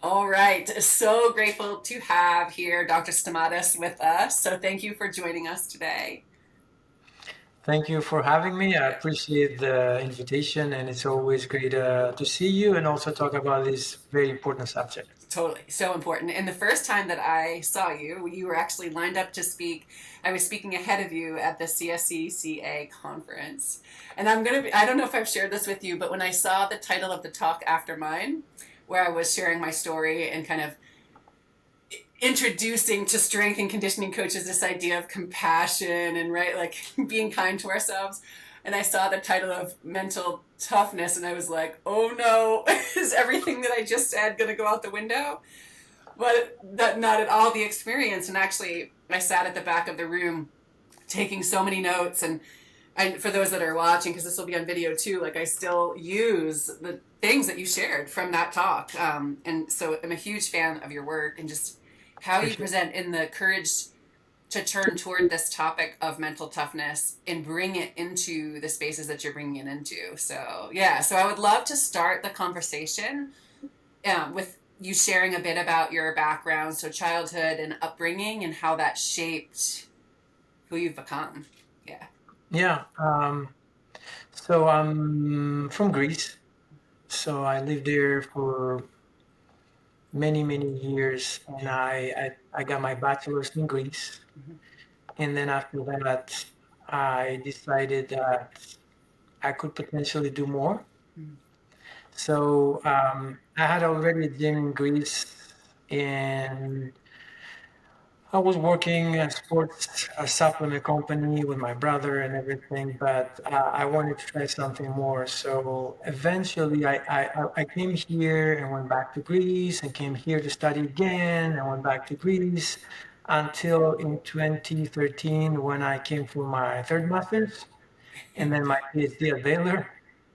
All right. So grateful to have here Dr. Stamatis with us. So thank you for joining us today. Thank you for having me. I appreciate the invitation, and it's always great to see you and also talk about this very important subject. Totally. So important. And the first time that I saw you, you were actually lined up to speak. I was speaking ahead of you at the CSCCA conference. And I don't know if I've shared this with you, but when I saw the title of the talk after mine, where I was sharing my story and kind of introducing to strength and conditioning coaches this idea of compassion and right like being kind to ourselves, and I saw the title of mental toughness and I was like, oh no, is everything that I just said going to go out the window? But that not at all the experience. And actually I sat at the back of the room taking so many notes, and for those that are watching, because this will be on video too, like I still use the things that you shared from that talk, and so I'm a huge fan of your work and just how you Appreciate present in the courage to turn toward this topic of mental toughness and bring it into the spaces that you're bringing it into. So yeah, so I would love to start the conversation with you sharing a bit about your background, so childhood and upbringing, and how that shaped who you've become. Yeah. it. Yeah. So I'm from Greece. So I lived there for many, many years, and I got my bachelor's in Greece. Mm-hmm. And then after that, I decided that I could potentially do more. Mm-hmm. So I had already a gym in Greece, and I was working a sports a supplement company with my brother and everything, but I wanted to try something more. So eventually, I came here and went back to Greece, and came here to study again, and went back to Greece until in 2013 when I came for my third master's, and then my PhD at Baylor,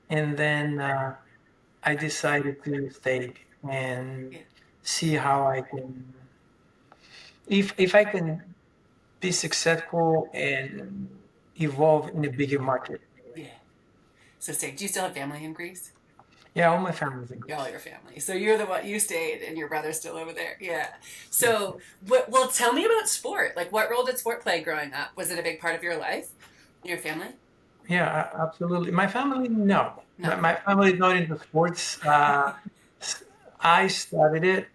and then I decided to stay and Yeah. see how I can, if I can be successful and evolve in a bigger market. Yeah. So say, do you still have family in Greece? Yeah, all my family's in All Greece. your family. So you're the one, you stayed and your brother's still over there. Yeah. Yes. So, well, tell me about sport. Like, what role did sport play growing up? Was it a big part of your life, your family? Yeah, absolutely. My family, no. No. My family is not into sports. I started it.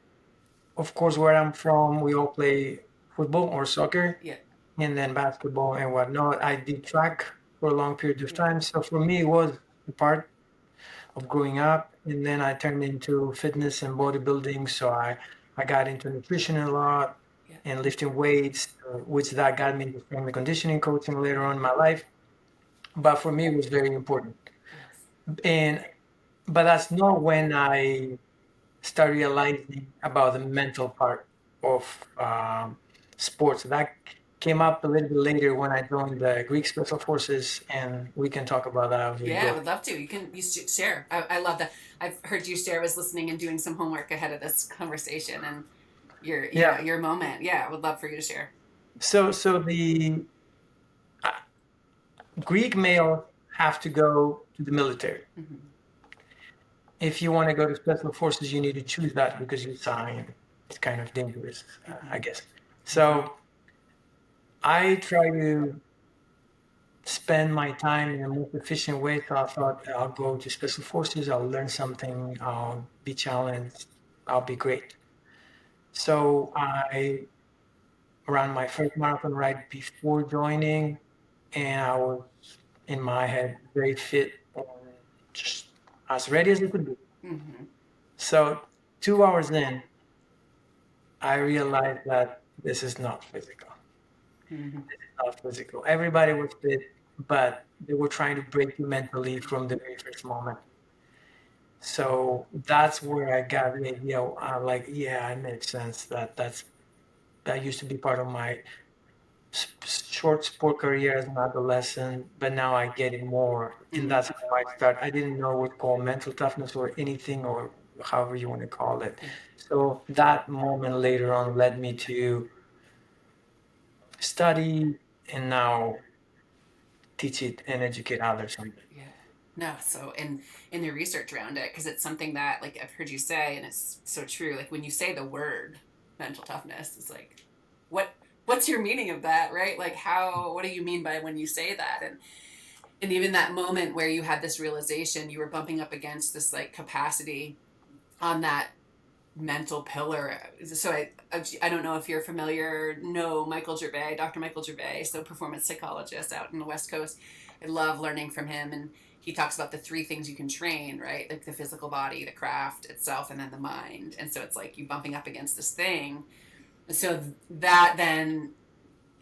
Of course, where I'm from, we all play football or soccer, Yeah. and then basketball and whatnot. I did track for a long period of Yeah. time. So for me, it was a part of growing up, and then I turned into fitness and bodybuilding. So I got into nutrition a lot Yeah. and lifting weights, which that got me into strength and conditioning coaching later on in my life. But for me, it was very important. Yes. And but that's not when I started realizing about the mental part of sports. That came up a little bit later when I joined the Greek Special Forces, and we can talk about that as we Yeah, I go. would love to. You share. I love that. I've heard you share. I was listening and doing some homework ahead of this conversation, and Yeah. your moment. Yeah, I would love for you to share. So the uh, Greek males have to go to the military. Mm-hmm. If you want to go to special forces, you need to choose that because you sign. It's kind of dangerous, I Mm-hmm. guess. So I try to spend my time in the most efficient way. So I thought I'll go to special forces. I'll learn something. I'll be challenged. I'll be great. So I ran my first marathon right before joining, and I was in my head very fit and just as ready as it could be. Mm-hmm. So 2 hours in, I realized that this is not physical. Mm-hmm. Not physical. Everybody was fit, but they were trying to break you mentally from the very first moment. So that's where I got the idea. I'm like, yeah, it makes sense. That used to be part of my short sport career as an adolescent, but now I get it more, and Mm-hmm. that's how I start. I didn't know what called mental toughness or anything, or however you want to call it. Yeah. So that moment later on led me to study and now teach it and educate others on it. Yeah. No, so in the research around it, because it's something that like I've heard you say, and it's so true. Like when you say the word mental toughness, it's like, what what's your meaning of that, right? Like how what do you mean by when you say that? And even that moment where you had this realization, you were bumping up against this like capacity on that mental pillar. So I don't know if you're familiar. No, Michael Gervais, Dr. Michael Gervais, so performance psychologist out in the West Coast. I love learning from him, and he talks about the three things you can train, right? Like the physical body, the craft itself, and then the mind. And so it's like you bumping up against this thing. And so that then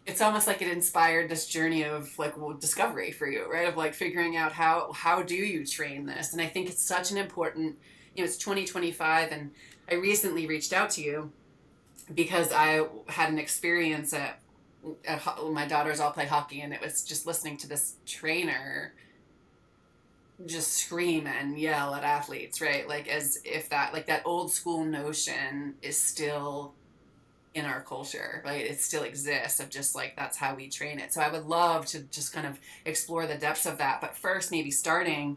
it's almost like it inspired this journey of like discovery for you, right? Of like figuring out how do you train this. And I think it's such an important, it's 2025, and I recently reached out to you because I had an experience at my daughters all play hockey, and it was just listening to this trainer just scream and yell at athletes, right? Like as if that like that old school notion is still in our culture, right? It still exists of just like that's how we train it. So I would love to just kind of explore the depths of that, but first maybe starting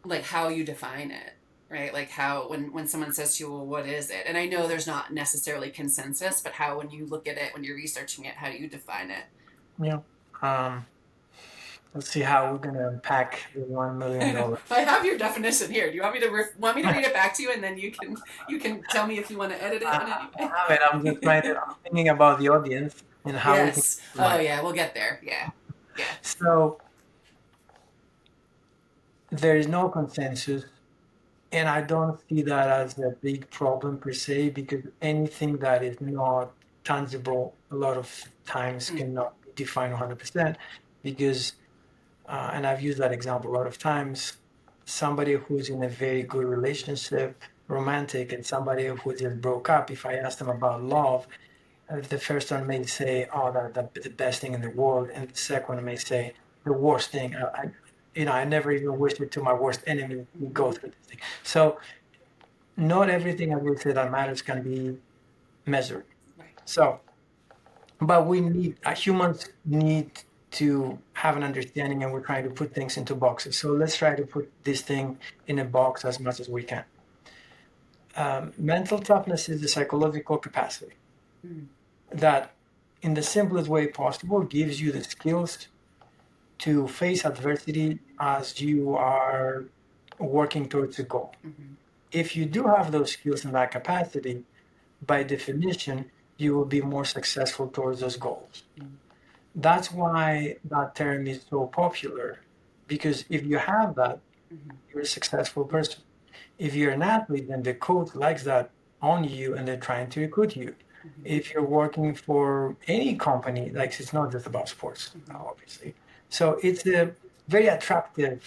like how you define it, right? Like how when someone says to you, well, what is it? And I know there's not necessarily consensus, but how when you look at it, when you're researching it, how do you define it? Yeah. Um, let's see how we're gonna unpack the $1 million. I have your definition here. Do you want me to want me to read it back to you, and then you can tell me if you want to edit it in any way? I have it. I'm just trying to. I'm thinking about the audience and how we can. Yes. Oh yeah, we'll get there. Yeah. Yeah. So there is no consensus, and I don't see that as a big problem per se, because anything that is not tangible a lot of times Mm. cannot be defined 100%, because and I've used that example a lot of times. Somebody who's in a very good relationship, romantic, and somebody who just broke up, if I ask them about love, the first one may say, "Oh, that the best thing in the world," and the second one may say, "The worst thing." I never even wish it to my worst enemy to go through this thing. So, not everything, as we say, that matters can be measured. Right. So, but we need humans need to have an understanding, and we're trying to put things into boxes. So let's try to put this thing in a box as much as we can. Mental toughness is the psychological capacity Mm. that, in the simplest way possible, gives you the skills to face adversity as you are working towards a goal. Mm-hmm. If you do have those skills and that capacity, by definition, you will be more successful towards those goals. Mm. That's why that term is so popular, because if you have that, Mm-hmm. you're a successful person. If you're an athlete, then the coach likes that on you and they're trying to recruit you. Mm-hmm. If you're working for any company, like it's not just about sports, Mm-hmm. obviously. So it's a very attractive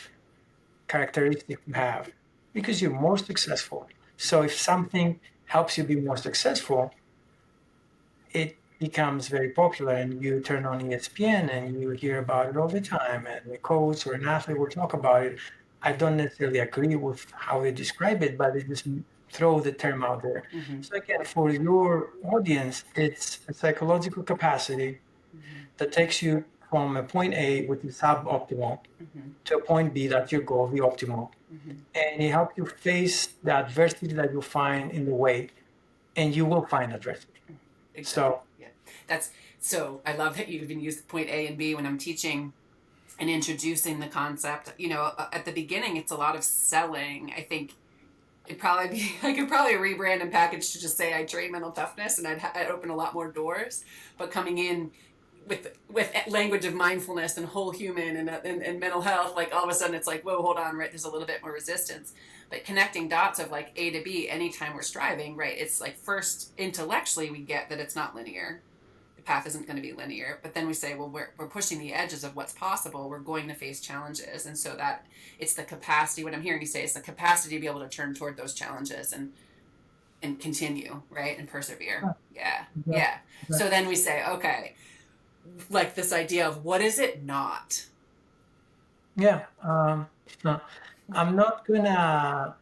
characteristic to have because you're more successful. So if something helps you be more successful, it becomes very popular, and you turn on ESPN and you hear about it all the time, and a coach or an athlete will talk about it. I don't necessarily agree with how they describe it, but they just throw the term out there. Mm-hmm. So again, for your audience, it's a psychological capacity Mm-hmm. that takes you from a point A, which is suboptimal, Mm-hmm. to a point B, that's your goal, the optimal. Mm-hmm. And it helps you face the adversity that you find in the way, and you will find adversity. Exactly. So Yeah. That's so I love that you even use point A and B when I'm teaching and introducing the concept. At the beginning it's a lot of selling. I think I could probably rebrand and package to just say I train mental toughness, and I'd open a lot more doors. But coming in with language of mindfulness and whole human and mental health, like all of a sudden it's like, whoa, hold on, right? There's a little bit more resistance. But connecting dots of like A to B anytime we're striving, right? It's like first intellectually we get that it's not linear. The path isn't going to be linear, but then we say, well, we're pushing the edges of what's possible. We're going to face challenges, and so that it's the capacity. What I'm hearing you say is the capacity to be able to turn toward those challenges and continue, right, and persevere. Yeah, yeah, yeah. So then we say, okay, like this idea of what is it not? yeah. No, I'm not gonna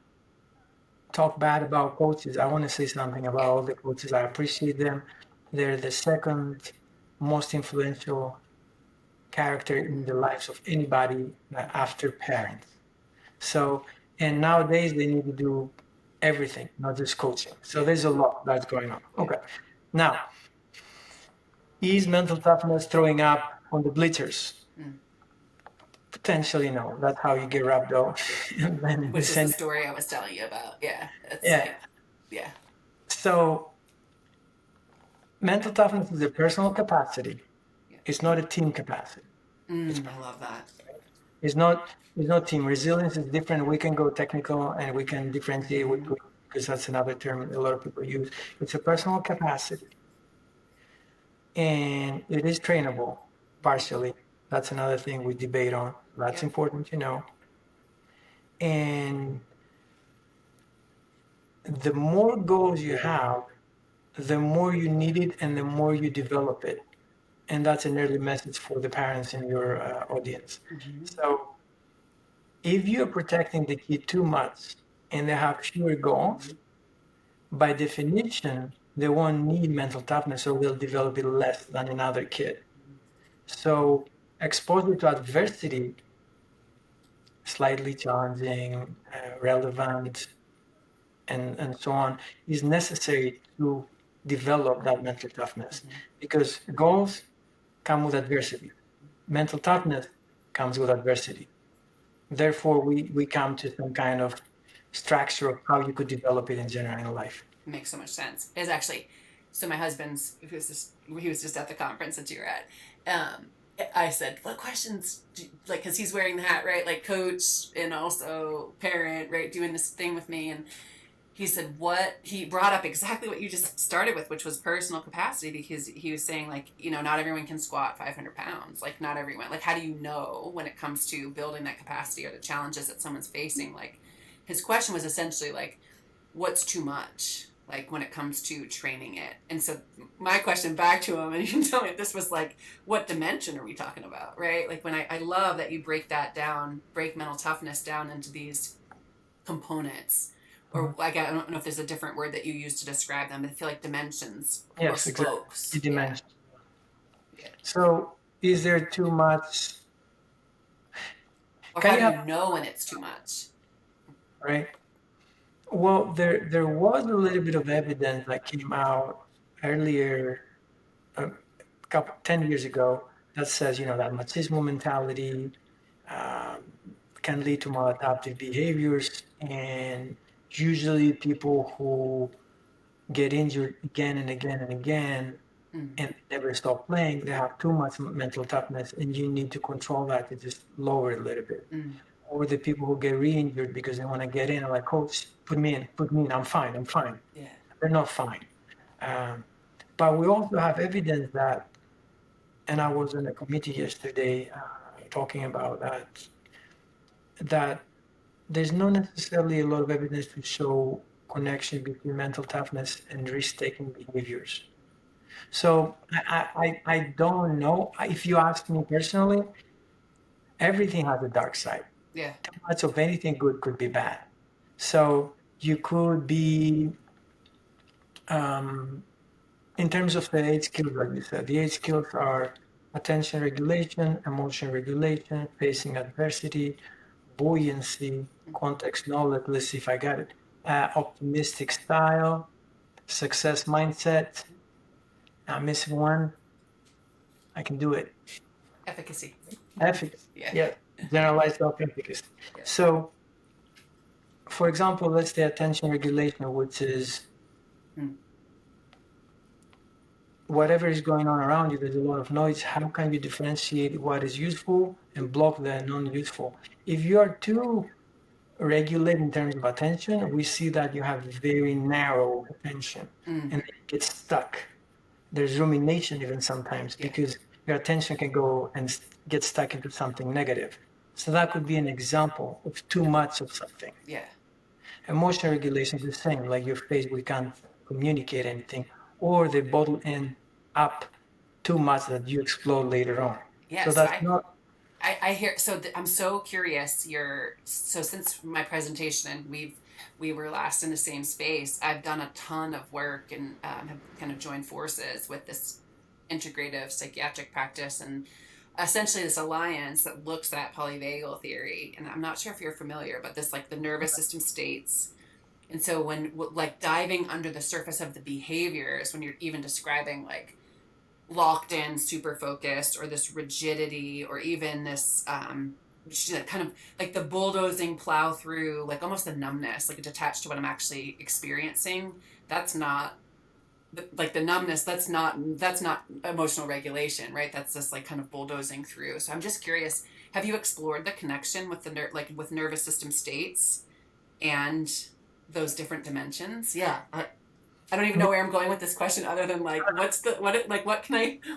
talk bad about coaches. I want to say something about Yeah. all the coaches. I appreciate them. They're the second most influential character in the lives of anybody after parents. So, and nowadays they need to do everything, not just coaching. So there's a lot that's going on. Okay. Now, is mental toughness throwing up on the bleachers? Potentially, no. That's how you get rubbed off. And then Which is the story I was telling you about. Yeah. It's yeah. like, yeah. So mental toughness is a personal capacity. Yeah. It's not a team capacity. I love that. It's not team. Resilience is different. We can go technical and we can differentiate because that's another term a lot of people use. It's a personal capacity. And it is trainable partially. That's another thing we debate on. That's important to know. And the more goals you have, the more you need it and the more you develop it. And that's an early message for the parents in your audience. So if you're protecting the kid too much and they have fewer goals, by definition, they won't need mental toughness or they'll develop it less than another kid. So exposure to adversity, slightly challenging, relevant, and so on, is necessary to develop that mental toughness because goals come with adversity. Mental toughness comes with adversity. Therefore, we come to some kind of structure of how you could develop it in general in life. It makes so much sense. It's actually, so my husband's, he was just at the conference that you were at. I said, what questions, like, because he's wearing the hat, right? Like coach and also parent, right? Doing this thing with me. And he said, he brought up exactly what you just started with, which was personal capacity, because he was saying, like, not everyone can squat 500 pounds. Like, not everyone, like, how do you know when it comes to building that capacity or the challenges that someone's facing? Like, his question was essentially like, what's too much? Like when it comes to training it. And so my question back to him, and you can tell me if this was like, what dimension are we talking about, right? Like when I love that you break that down, break mental toughness down into these components, or like, I don't know if there's a different word that you use to describe them, but I feel like dimensions or spokes. Exactly. Dimensions. Yeah. So is there too much? Or how do you know when it's too much? Right. Well, there was a little bit of evidence that came out earlier, a 10 years ago, that says, that machismo mentality um, can lead to maladaptive behaviors. And usually people who get injured again and again and again and never stop playing, they have too much mental toughness and you need to control that to just lower it a little bit. Or the people who get re-injured because they want to get in, are like, coach, put me in, I'm fine. Yeah. They're not fine. But we also have evidence that, and I was in a committee yesterday talking about that there's not necessarily a lot of evidence to show connection between mental toughness and risk-taking behaviors. So I don't know. If you ask me personally, everything has a dark side. Yeah. Too much of anything good could be bad. So you could be, in terms of the 8 skills, like you said, the 8 skills are attention regulation, emotion regulation, facing adversity, buoyancy, context knowledge. Let's see if I got it. Optimistic style, success mindset. I'm missing one. I can do it. Efficacy. Efficacy. Yeah. Generalized self-efficacy. Yeah. So, for example, let's say attention regulation, which is whatever is going on around you, there's a lot of noise. How can you differentiate what is useful and block the non-useful? If you are too regulate in terms of attention, we see that you have very narrow attention and it gets stuck. There's rumination even sometimes because your attention can go and get stuck into something negative. So that could be an example of too much of something. Yeah. Emotion regulation is the same, like your face, we can't communicate anything, or they bottle in up too much that you explode later on. Yeah. So that's not. I hear, so I'm so curious. So since my presentation and we were last in the same space, I've done a ton of work and have kind of joined forces with this integrative psychiatric practice and essentially this alliance that looks at polyvagal theory, and I'm not sure if you're familiar, but this like the nervous system states. And so when like diving under the surface of the behaviors, when you're even describing like locked in, super focused, or this rigidity, or even this kind of like the bulldozing plow through, like almost the numbness, like detached to what I'm actually experiencing. That's not like the numbness. That's not emotional regulation, right? That's just like kind of bulldozing through. So I'm just curious, have you explored the connection with the like with nervous system states and those different dimensions? Yeah, I don't even know where I'm going with this question other than like what's the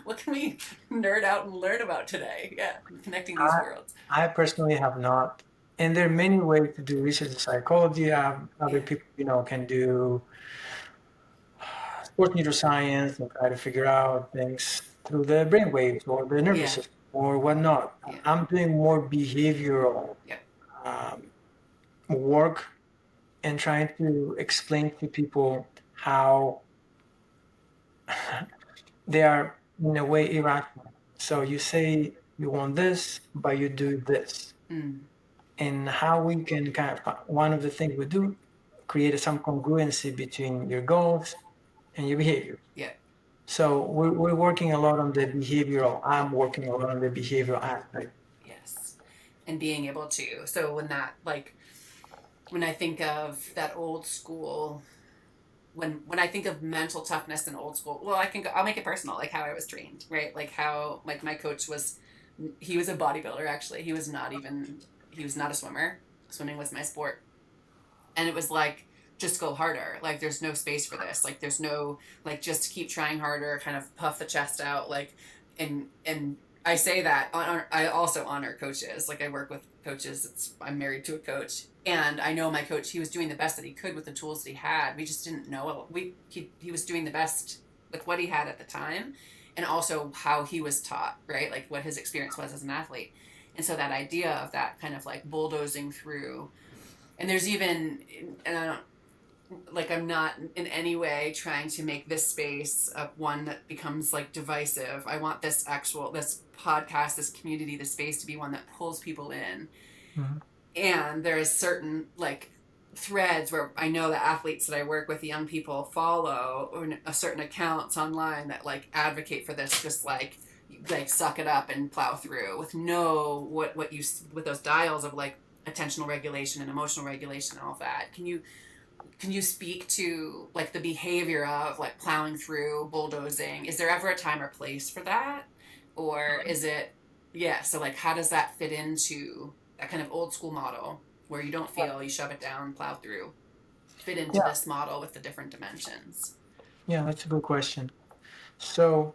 what can we nerd out and learn about today? Yeah, connecting these I, worlds. I personally have not, and there are many ways to do research in psychology. Other Yeah, people, can do sports neuroscience and try to figure out things through the brain waves or the nervous yeah, system or whatnot. yeah, I'm doing more behavioral yeah, um, work and trying to explain to people how they are in a way irrational. So you say you want this, but you do this. mm, And how we can kind of, one of the things we do, create some congruency between your goals and your behavior. yeah, So we're working a lot on the behavioral, I'm working a lot on the behavioral aspect. yes, and being able to. So when that like when I think of that old school. When I think of mental toughness and old school, well, I'll make it personal, like how I was trained, right? Like how like my coach was, he was a bodybuilder actually. He was not a swimmer. Swimming was my sport, and it was like just go harder. Like there's no space for this. Like there's no like just keep trying harder. Kind of puff the chest out. Like and I say that I also honor coaches. Like I work with coaches. I'm married to a coach, and I know my coach. He was doing the best that he could with the tools that he had. We just didn't know. He was doing the best with what he had at the time, and also how he was taught. Right, like what his experience was as an athlete. And so that idea of that kind of like bulldozing through, and there's even, and I don't, like I'm not in any way trying to make this space one that becomes like divisive. I want this podcast, this community, this space to be one that pulls people in. Mhm. And there is certain like threads where I know the athletes that I work with, young people follow, or a certain accounts online that like advocate for this, just like suck it up and plow through with no what you with those dials of like attentional regulation and emotional regulation and all that. Can you speak to like the behavior of like plowing through, bulldozing? Is there ever a time or place for that? Or is it, yeah, so like how does that fit into that kind of old school model where you don't feel, you shove it down, plow through, fit into Yeah, this model with the different dimensions? yeah, that's a good question. So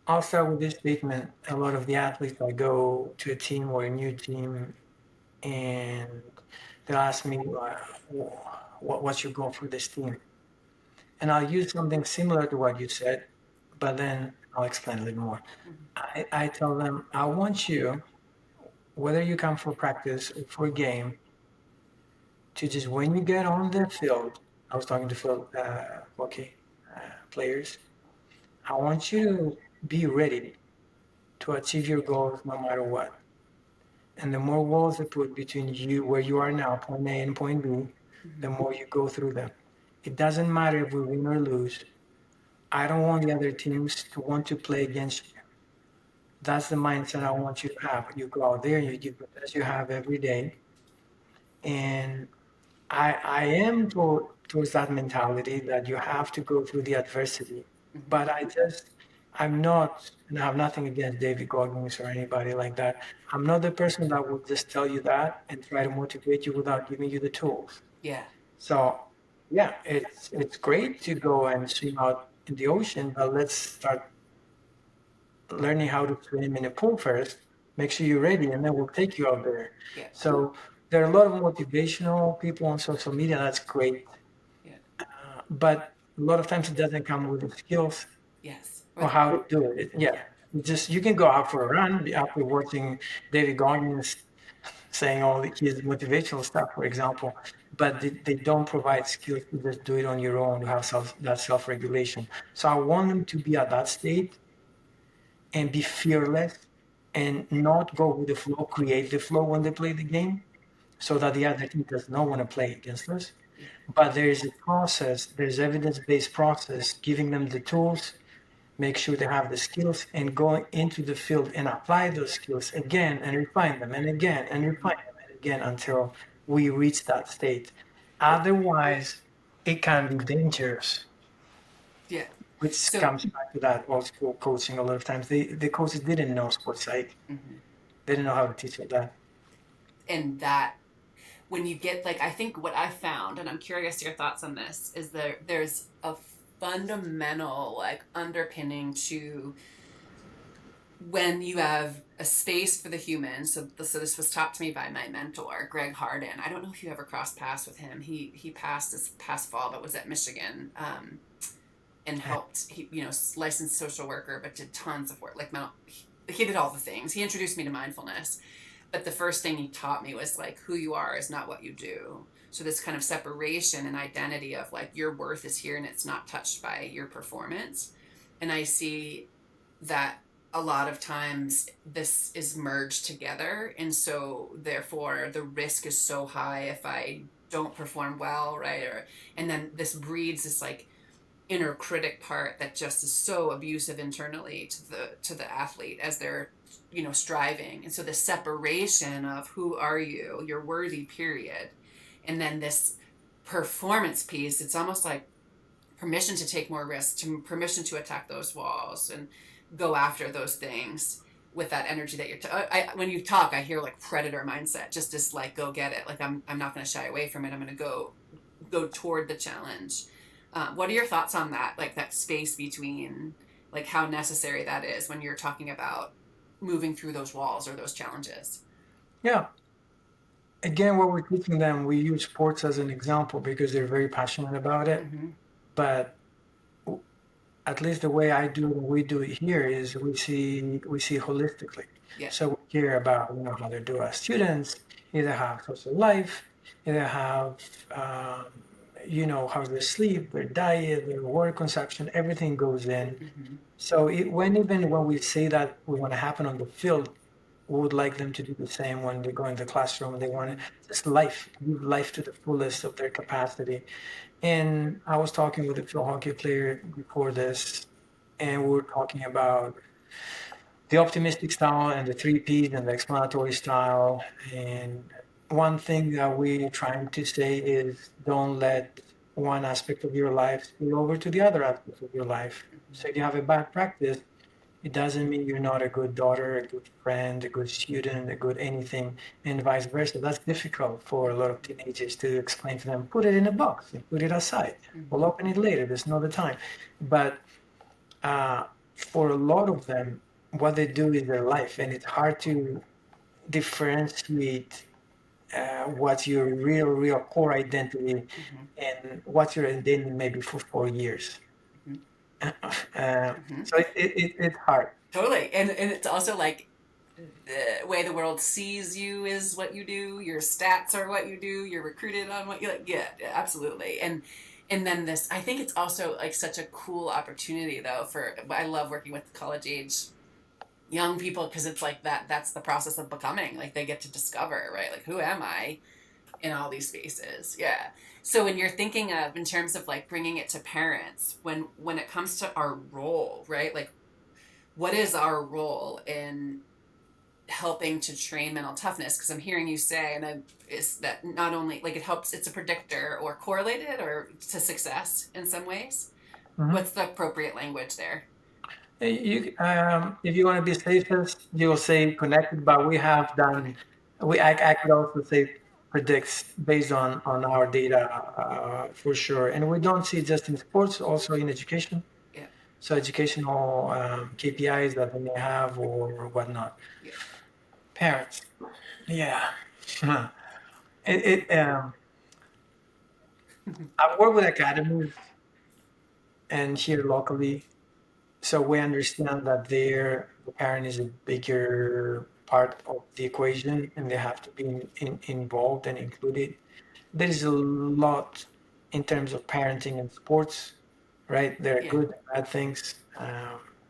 I'll start with this statement. A lot of the athletes I go to a team or a new team and they'll ask me, what's your goal for this team? And I'll use something similar to what you said, but then I'll explain a little more. Mm-hmm. I tell them, I want you, whether you come for practice or for a game, to just when you get on the field, I was talking to field hockey players, I want you to be ready to achieve your goals no matter what. And the more walls they put between you, where you are now, point A and point B, the Mm-hmm. more you go through them. It doesn't matter if we win or lose. I don't want the other teams to want to play against you. That's the mindset I want you to have. You go out there and you do the best you have every day. And I am towards that mentality that you have to go through the adversity. Mm-hmm. But I'm not, and I have nothing against David Goggins or anybody like that. I'm not the person that will just tell you that and try to motivate you without giving you the tools. Yeah. So, yeah, it's great to go and swim out in the ocean, but let's start learning how to swim in a pool first. Make sure you're ready, and then we'll take you out there. Yeah. So there are a lot of motivational people on social media. That's great, Yeah. but a lot of times it doesn't come with the skills Yes. Or or the, how to do it. Yeah, yeah. you can go out for a run after watching David Goggins saying all his motivational stuff, for example, but they don't provide skills to just do it on your own to have that self regulation. So I want them to be at that state and be fearless and not go with the flow, create the flow when they play the game, so that the other team does not want to play against us. But there's a process, there's evidence-based process, giving them the tools, make sure they have the skills, and go into the field and apply those skills again and refine them and again and refine them and again until we reach that state. Otherwise, it can be dangerous, Yeah. which So, comes back to that old school coaching. A lot of times, the coaches didn't know sports psych. They didn't know how to teach it that. and that when you get like, I think what I found, and I'm curious your thoughts on this, is there's a fundamental like underpinning to when you have a space for the human. So this was taught to me by my mentor, Greg Harden. I don't know if you ever crossed paths with him. He passed this past fall, but was at Michigan, and helped. He, licensed social worker, but did tons of work. Like he did all the things. He introduced me to mindfulness, but the first thing he taught me was like, who you are is not what you do. So this kind of separation and identity of like your worth is here and it's not touched by your performance. And I see that a lot of times this is merged together, and so therefore the risk is so high if I don't perform well, right? And then this breeds this like inner critic part that just is so abusive internally to the athlete as they're striving. And so the separation of who are you, you're worthy, period, and then this performance piece, it's almost like permission to take more risks, to permission to attack those walls and go after those things with that energy that when you talk, I hear like predator mindset, just as like go get it. Like I'm not going to shy away from it. I'm going to go toward the challenge. What are your thoughts on that? Like that space between, like how necessary that is when you're talking about moving through those walls or those challenges. Yeah. Again, what we're teaching them, we use sports as an example because they're very passionate about it. Mm-hmm. But at least the way I do it and we do it here is we see holistically. Yeah. So we care about how they do as students, either have social life, either have how they sleep, their diet, their work consumption, everything goes in. Mm-hmm. So even when we say that we want to happen on the field, we would like them to do the same when they go in the classroom. They want to just live life to the fullest of their capacity. And I was talking with a field hockey player before this, and we were talking about the optimistic style and the three P's and the explanatory style. And one thing that we're trying to say is don't let one aspect of your life spill over to the other aspect of your life. So if you have a bad practice, it doesn't mean you're not a good daughter, a good friend, a good student, a good anything, and vice versa. That's difficult for a lot of teenagers to explain to them. Put it in a box and put it aside. We'll open it later. There's not the time. But for a lot of them, what they do is their life, and it's hard to differentiate what's your real core identity and what's your identity maybe for 4 years. So it's hard. Totally. And it's also like the way the world sees you is what you do. Your stats are what you do. You're recruited on what you like. Yeah, absolutely. And then this, I think it's also like such a cool opportunity though I love working with college age young people because it's like that's the process of becoming. Like they get to discover, right? Like who am I in all these spaces? Yeah. So when you're thinking of in terms of like bringing it to parents, when it comes to our role, right? Like what is our role in helping to train mental toughness? Because I'm hearing you say, is that not only like it helps, it's a predictor or correlated or to success in some ways. Mhm. What's the appropriate language there? If you want to be safest, you'll say connected, but I could also say predicts based on our data for sure. And we don't see just in sports, also in education. Yeah. So educational KPIs that they may have or whatnot. Yeah. Parents, yeah. It I work with academies and here locally, so we understand that the parent is a bigger part of the equation and they have to be involved and included. There is a lot in terms of parenting and sports, right? There are Yeah. good and bad things.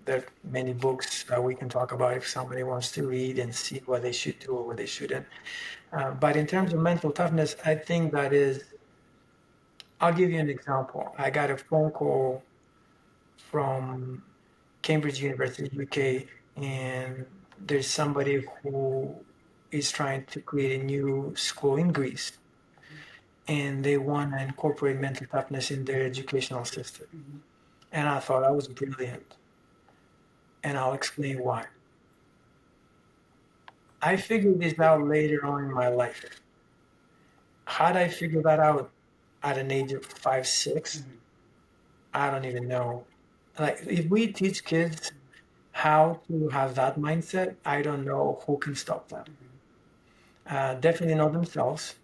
there are many books that we can talk about if somebody wants to read and see what they should do or what they shouldn't. But in terms of mental toughness, I think that is, I'll give you an example. I got a phone call from Cambridge University, UK, and there's somebody who is trying to create a new school in Greece, and they want to incorporate mental toughness in their educational system. Mm-hmm. And I thought that was brilliant, and I'll explain why. I figured this out later on in my life. How did I figure that out at an age of 5, 6? Mm-hmm. I don't even know. Like, if we teach kids how to have that mindset, I don't know who can stop them. Definitely not themselves,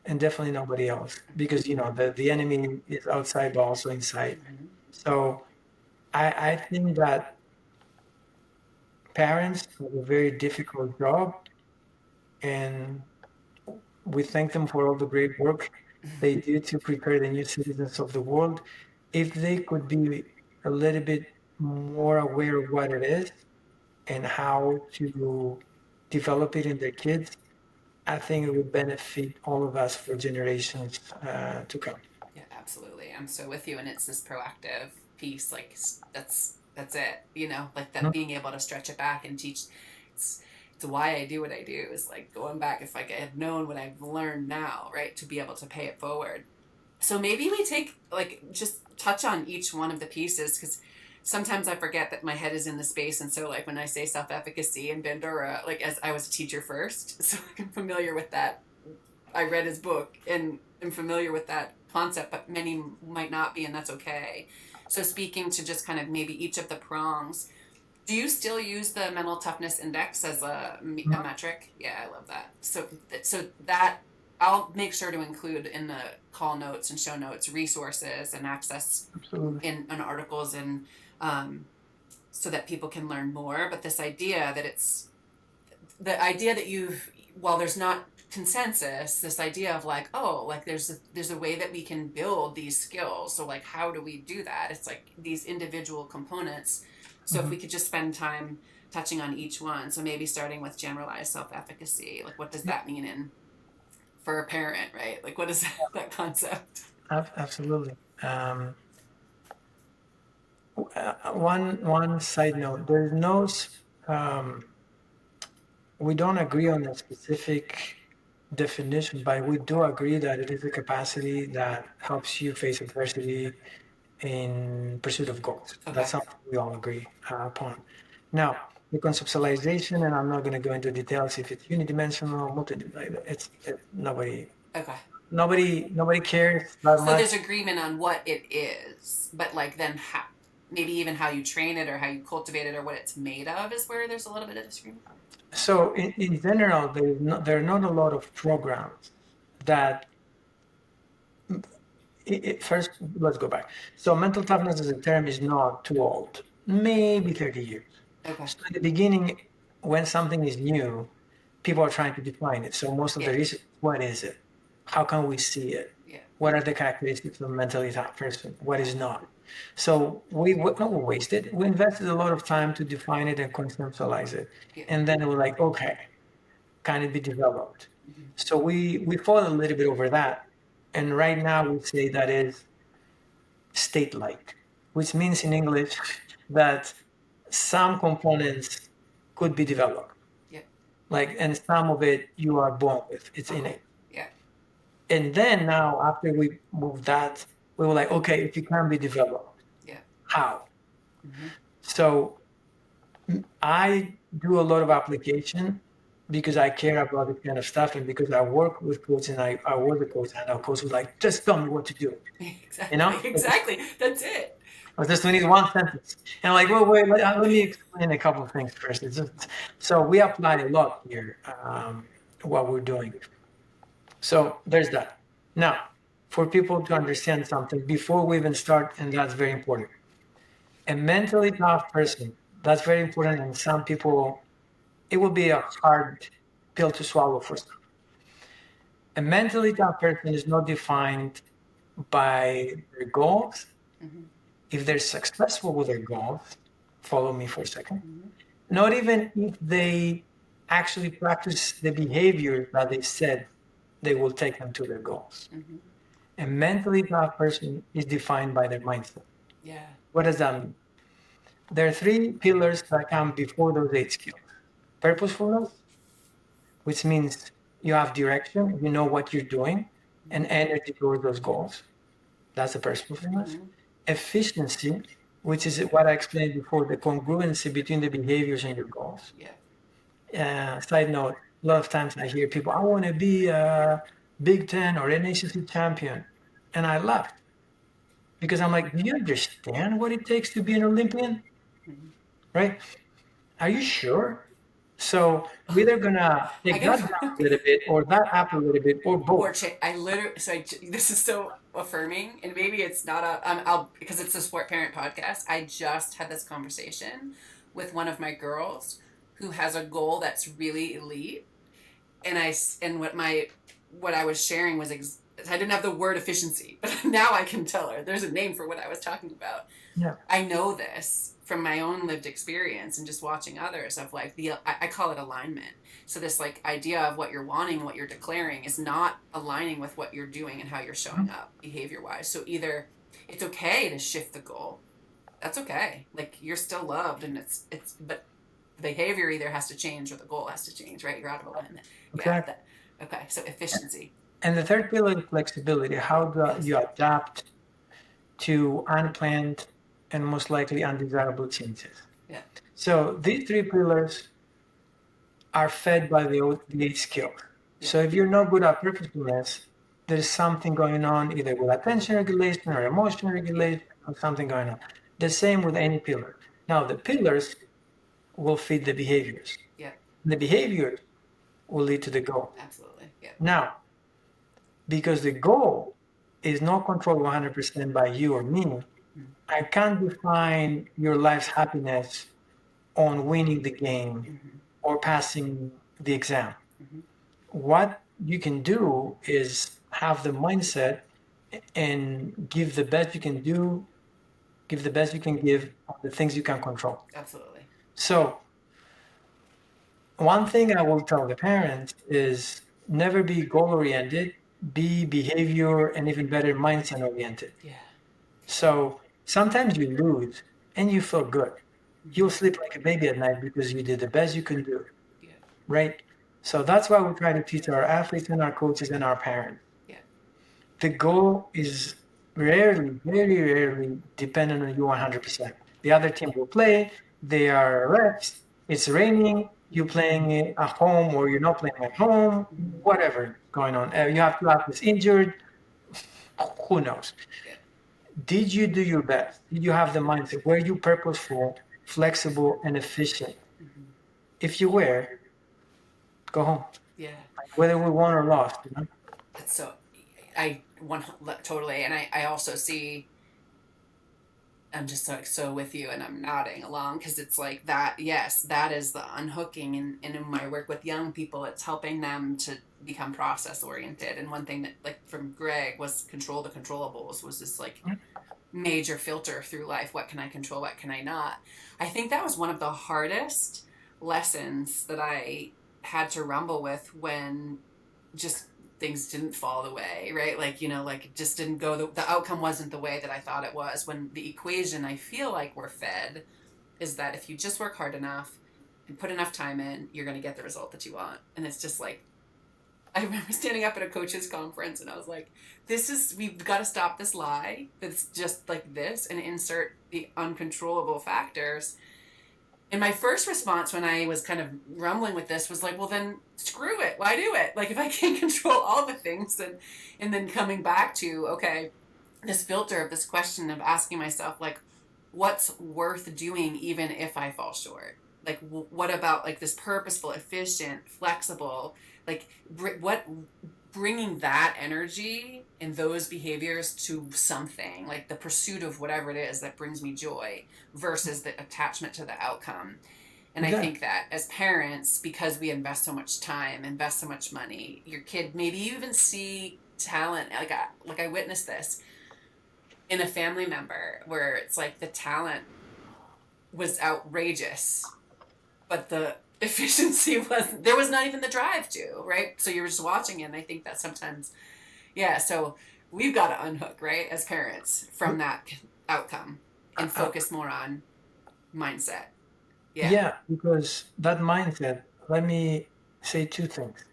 and definitely nobody else, because the enemy is outside but also inside. Mm-hmm. So I think that parents have a very difficult job, and we thank them for all the great work they do to prepare the new citizens of the world. If they could be a little bit more aware of what it is and how to develop it in their kids, I think it would benefit all of us for generations to come. Yeah, absolutely. I'm so with you. And it's this proactive piece. Like that's it. Like that being able to stretch it back and teach. It's why I do what I do. Is like going back. If like I had known what I've learned now, right, to be able to pay it forward. So maybe we take like just touch on each one of the pieces, because sometimes I forget that my head is in the space. And so like when I say self-efficacy and Bandura, like as I was a teacher first, so I'm familiar with that. I read his book and am familiar with that concept, but many might not be, and that's okay. So speaking to just kind of maybe each of the prongs, do you still use the mental toughness index as a metric? Yeah, I love that. So that I'll make sure to include in the call notes and show notes resources and access in articles, and so that people can learn more. But this idea that while there's not consensus, this idea of like, oh, like there's a way that we can build these skills. So like, how do we do that? It's like these individual components. So if we could just spend time touching on each one. So maybe starting with generalized self-efficacy. Like, what does that mean for a parent, right? Like, what is that concept? Absolutely. One side note: there's no we don't agree on a specific definition, but we do agree that it is a capacity that helps you face adversity in pursuit of goals. Okay. That's something we all agree upon. Now, the conceptualization, and I'm not going to go into details if it's unidimensional, multidimensional. Nobody. Okay. Nobody cares that So much. there's agreement on what it is, but like then maybe even how you train it or how you cultivate it or what it's made of is where there's a little bit of disagreement. So in general, there are not a lot of programs that. First, let's go back. So mental toughness as a term is not too old, maybe 30 years. Okay. So in the beginning, when something is new, people are trying to define it. So most of the research, what is it? How can we see it? Yeah. What are the characteristics of a mentally tough person? What is not? So we wasted. We invested a lot of time to define it and conceptualize it. Yeah. And then it was like, okay, can it be developed? So we fought a little bit over that. And right now we say that is state-like, which means in English that some components could be developed. Yeah. Like, and some of it you are born with, it's innate. Yeah. And then now after we moved that, we were like, okay, if it can be developed, yeah, how? So I do a lot of application because I care about this kind of stuff, and because I work with coaches and I was a coach, and our coach was like, just tell me what to do. Exactly. Exactly. That's it. I just need one sentence. And I'm like, well, wait, let me explain a couple of things first. So we apply a lot here, what we're doing. So there's that. Now, for people to understand something before we even start, and that's very important. A mentally tough person, that's very important, and some people, it will be a hard pill to swallow for some. A mentally tough person is not defined by their goals. If they're successful with their goals, follow me for a second. Mm-hmm. Not even if they actually practice the behavior that they said they will take them to their goals. Mm-hmm. A mentally tough person is defined by their mindset. Yeah. What does that mean? There are three pillars that come before those 8 skills. Purposefulness, which means you have direction, you know what you're doing, and energy towards those goals. That's the purposefulness. Mm-hmm. Efficiency, which is what I explained before, the congruency between the behaviors and your goals. Yeah. Side note, a lot of times I hear people, I want to be a Big Ten or NACC champion. And I laugh because I'm like, do you understand what it takes to be an Olympian? Mm-hmm. Right? Are you sure? So we're either gonna I take that down gotta. a little bit or that up a little bit or Or both. I literally, this is so affirming, and maybe it's not I'll because it's a sport parent podcast. I just had this conversation with one of my girls who has a goal that's really elite, and what I was sharing was I didn't have the word efficiency, but now I can tell her there's a name for what I was talking about. Yeah. I know this from my own lived experience and just watching others of like I call it alignment. So this like idea of what you're wanting, what you're declaring is not aligning with what you're doing and how you're showing up behavior wise. So either it's okay to shift the goal. That's okay. Like you're still loved and but the behavior either has to change or the goal has to change, right? You're out of alignment. Exactly. Yeah. Okay. So efficiency. And the third pillar is flexibility. How do you adapt to unplanned and most likely undesirable changes? Yeah. So these three pillars are fed by the 8 skills. Yeah. So if you're not good at purposefulness, there's something going on either with attention regulation or emotion regulation or something going on. The same with any pillar. Now the pillars will feed the behaviors. Yeah. The behaviors will lead to the goal. Absolutely. Yeah. Now, because the goal is not controlled 100% by you or me, I can't define your life's happiness on winning the game Mm-hmm. or passing the exam. Mm-hmm. What you can do is have the mindset and give the best you can do, give the best you can give on the things you can control. Absolutely. So, one thing I will tell the parents is never be goal oriented, be behavior and even better mindset oriented. Yeah. So, sometimes you lose and you feel good. You'll sleep like a baby at night because you did the best you can do. Yeah. Right? So that's why we try to teach our athletes and our coaches and our parents. Yeah. The goal is rarely, very rarely dependent on you 100%. The other team will play, they are reps, it's raining, you're playing at home or you're not playing at home, whatever going on. You have two athletes injured, who knows? Yeah. Did you do your best? Did you have the mindset? Were you purposeful, flexible, and efficient? Mm-hmm. If you were, go home. Yeah. Whether we won or lost, you know? That's so I one totally, and I also see. I'm just so with you, and I'm nodding along because it's like that. Yes, that is the unhooking, and in my work with young people, it's helping them to become process oriented. And one thing that like from Greg was control the controllables was this like major filter through life. What can I control? What can I not? I think that was one of the hardest lessons that I had to rumble with when just things didn't fall the way, right? Like, like it just didn't go, the outcome wasn't the way that I thought it was. When the equation I feel like we're fed is that if you just work hard enough and put enough time in, you're going to get the result that you want. And it's just like, I remember standing up at a coaches conference and I was like, we've got to stop this lie that's just like this and insert the uncontrollable factors. And my first response when I was kind of rumbling with this was like, well, then screw it. Why do it? Like, if I can't control all the things, and then coming back to, okay, this filter of this question of asking myself, like, what's worth doing even if I fall short? Like, what about like this purposeful, efficient, flexible, like what bringing that energy and those behaviors to something like the pursuit of whatever it is that brings me joy versus the attachment to the outcome. And I think that as parents, because we invest so much time, invest so much money, your kid, maybe you even see talent. Like I witnessed this in a family member where it's like the talent was outrageous, but the efficiency wasn't. There was not even the drive to, right? So you're just watching it, and I think that sometimes, yeah. So we've got to unhook, right, as parents from that outcome and Uh, focus more on mindset. Yeah. yeah, because that mindset, let me say two things.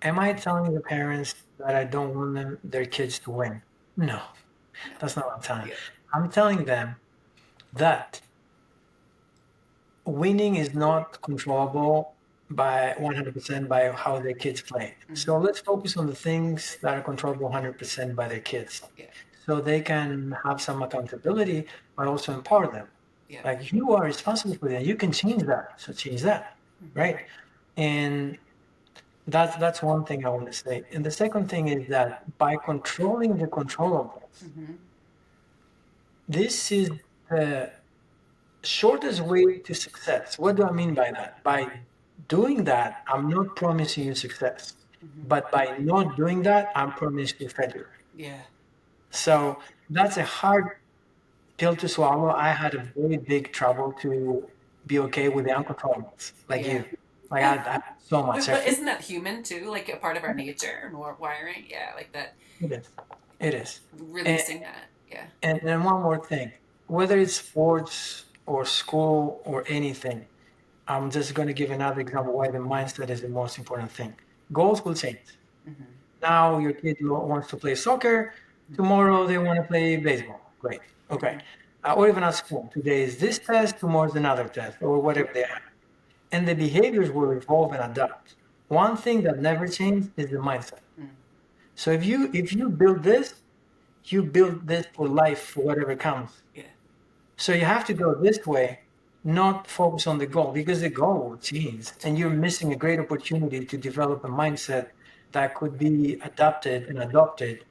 Am I telling the parents that I don't want their kids to win? No, No. that's not what I'm telling. Yeah. I'm telling them that winning is not controllable by 100% by how their kids play. So let's focus on the things that are controllable 100% by their kids. Yeah. So they can have some accountability, but also empower them. Yeah. Like you are responsible for that. You can change that. So change that. Right. And that's one thing I want to say. And the second thing is that by controlling the controllables, this is the shortest way to success. What do I mean by that? By doing that, I'm not promising you success. But by not doing that, I'm promising you failure. Yeah. So that's a hard pill to swallow. I had a very big trouble to be okay with the uncontrollables, like Yeah. you. Like Yeah. I so much But effort. isn't that human too? Like a part of our nature and wiring? Yeah, like that, It is. It is. And, releasing that. Yeah. and then one more thing, whether it's sports or school or anything, I'm just going to give another example why the mindset is the most important thing. Goals will change. Now your kid wants to play soccer. Tomorrow they want to play baseball. Great. Okay. Or even at school. Today is this test. Tomorrow is another test, or whatever they have. And the behaviors will evolve and adapt. One thing that never changes is the mindset. So if you build this, you build this for life for whatever comes. Yeah. So you have to go this way, not focus on the goal because the goal will change and you're missing a great opportunity to develop a mindset that could be adapted and adopted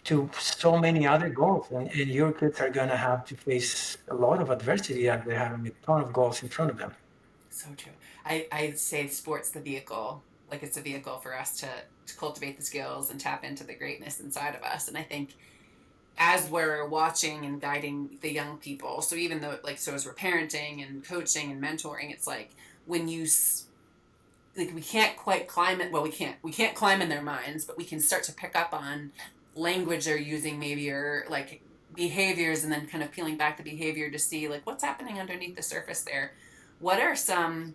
to so many other goals. And your kids are going to have to face a lot of adversity as they're having a ton of goals in front of them. So true. I say sports the vehicle, like it's a vehicle for us to cultivate the skills and tap into the greatness inside of us. And I think as we're watching and guiding the young people, so even though like so as we're parenting and coaching and mentoring, it's like when you like we can't quite climb it. Well, we can't climb in their minds, but we can start to pick up on language they're using maybe or like behaviors, and then kind of peeling back the behavior to see like what's happening underneath the surface there. What are some,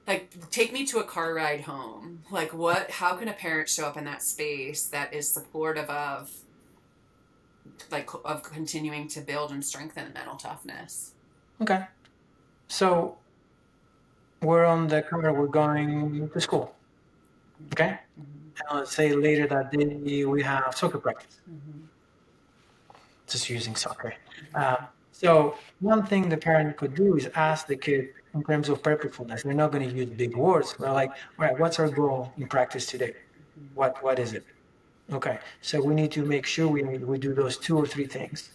like, take me to a car ride home, like what, how can a parent show up in that space that is supportive of like of continuing to build and strengthen mental toughness? Okay. So we're on the car, we're going to school. Okay. And let's say later that day we have soccer practice. Just using soccer. So one thing the parent could do is ask the kid in terms of purposefulness. We're not going to use big words. We're like, all right, what's our goal in practice today? What is it? Okay, so we need to make sure we do those two or three things.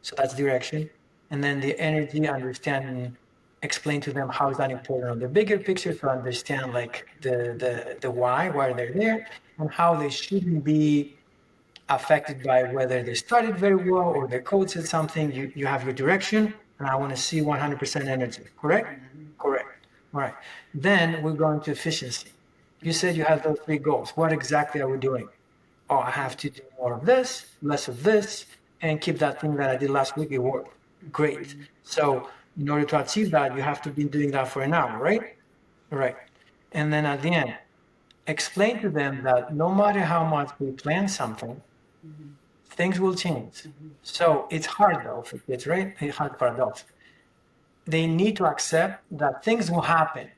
So that's direction, and then the energy, understanding, explain to them how is that important on the bigger picture to understand like the why they're there, and how they shouldn't be affected by whether they started very well or the coach said something. You have your direction, and I want to see 100% energy. Correct? Correct. All right. Then we're going to efficiency. You said you have those three goals. What exactly are we doing? Oh, I have to do more of this, less of this, and keep that thing that I did last week. It worked. Great. So in order to achieve that, you have to be doing that for an hour, right? Right. And then at the end, explain to them that no matter how much we plan something, things will change. So it's hard though for kids, right? It's hard for adults. They need to accept that things will happen.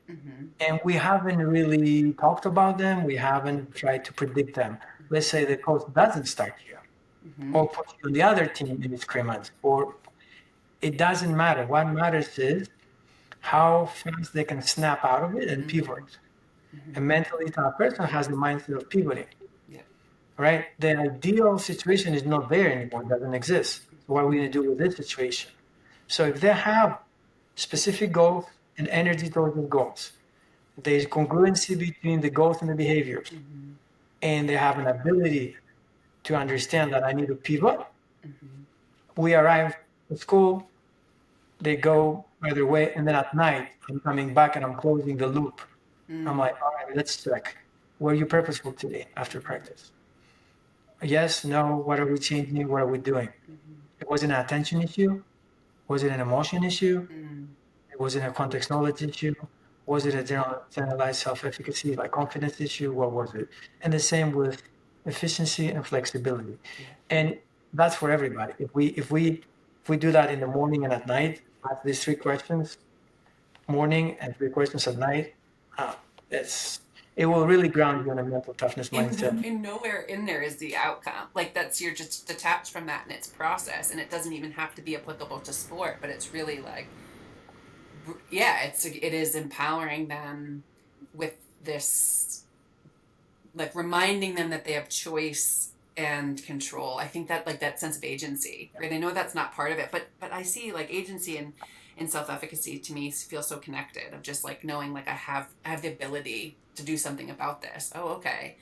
And we haven't really talked about them. We haven't tried to predict them. Let's say the coach doesn't start you or put you on the other team in scrimmage, or it doesn't matter. What matters is how fast they can snap out of it and pivot. A mentally tough person has the mindset of pivoting. Yeah. Right? The ideal situation is not there anymore, it doesn't exist. So what are we going to do with this situation? So if they have specific goals and energy towards the goals, there's congruency between the goals and the behaviors, and they have an ability to understand that I need to pivot. We arrive at school, they go by their way, and then at night I'm coming back and I'm closing the loop. I'm like, all right, let's check. Were you purposeful today after practice? Yes, no, what are we changing? What are we doing? Was it an attention issue? Was it an emotion issue? Was it a context knowledge issue? Was it a generalized self-efficacy, like confidence issue? What was it? And the same with efficiency and flexibility. And that's for everybody. If we do that in the morning and at night, ask these three questions, morning and three questions at night, uh, it's it will really ground you in a mental toughness mindset. And nowhere in there is the outcome. Like that's you're just detached from that and its process, and it doesn't even have to be applicable to sport. But it's really like, yeah, it is empowering them with this, like reminding them that they have choice and control. I think that like that sense of agency, right? I know that's not part of it, but I see like agency and self-efficacy to me feel so connected, of just like knowing like I have the ability to do something about this. Oh, okay.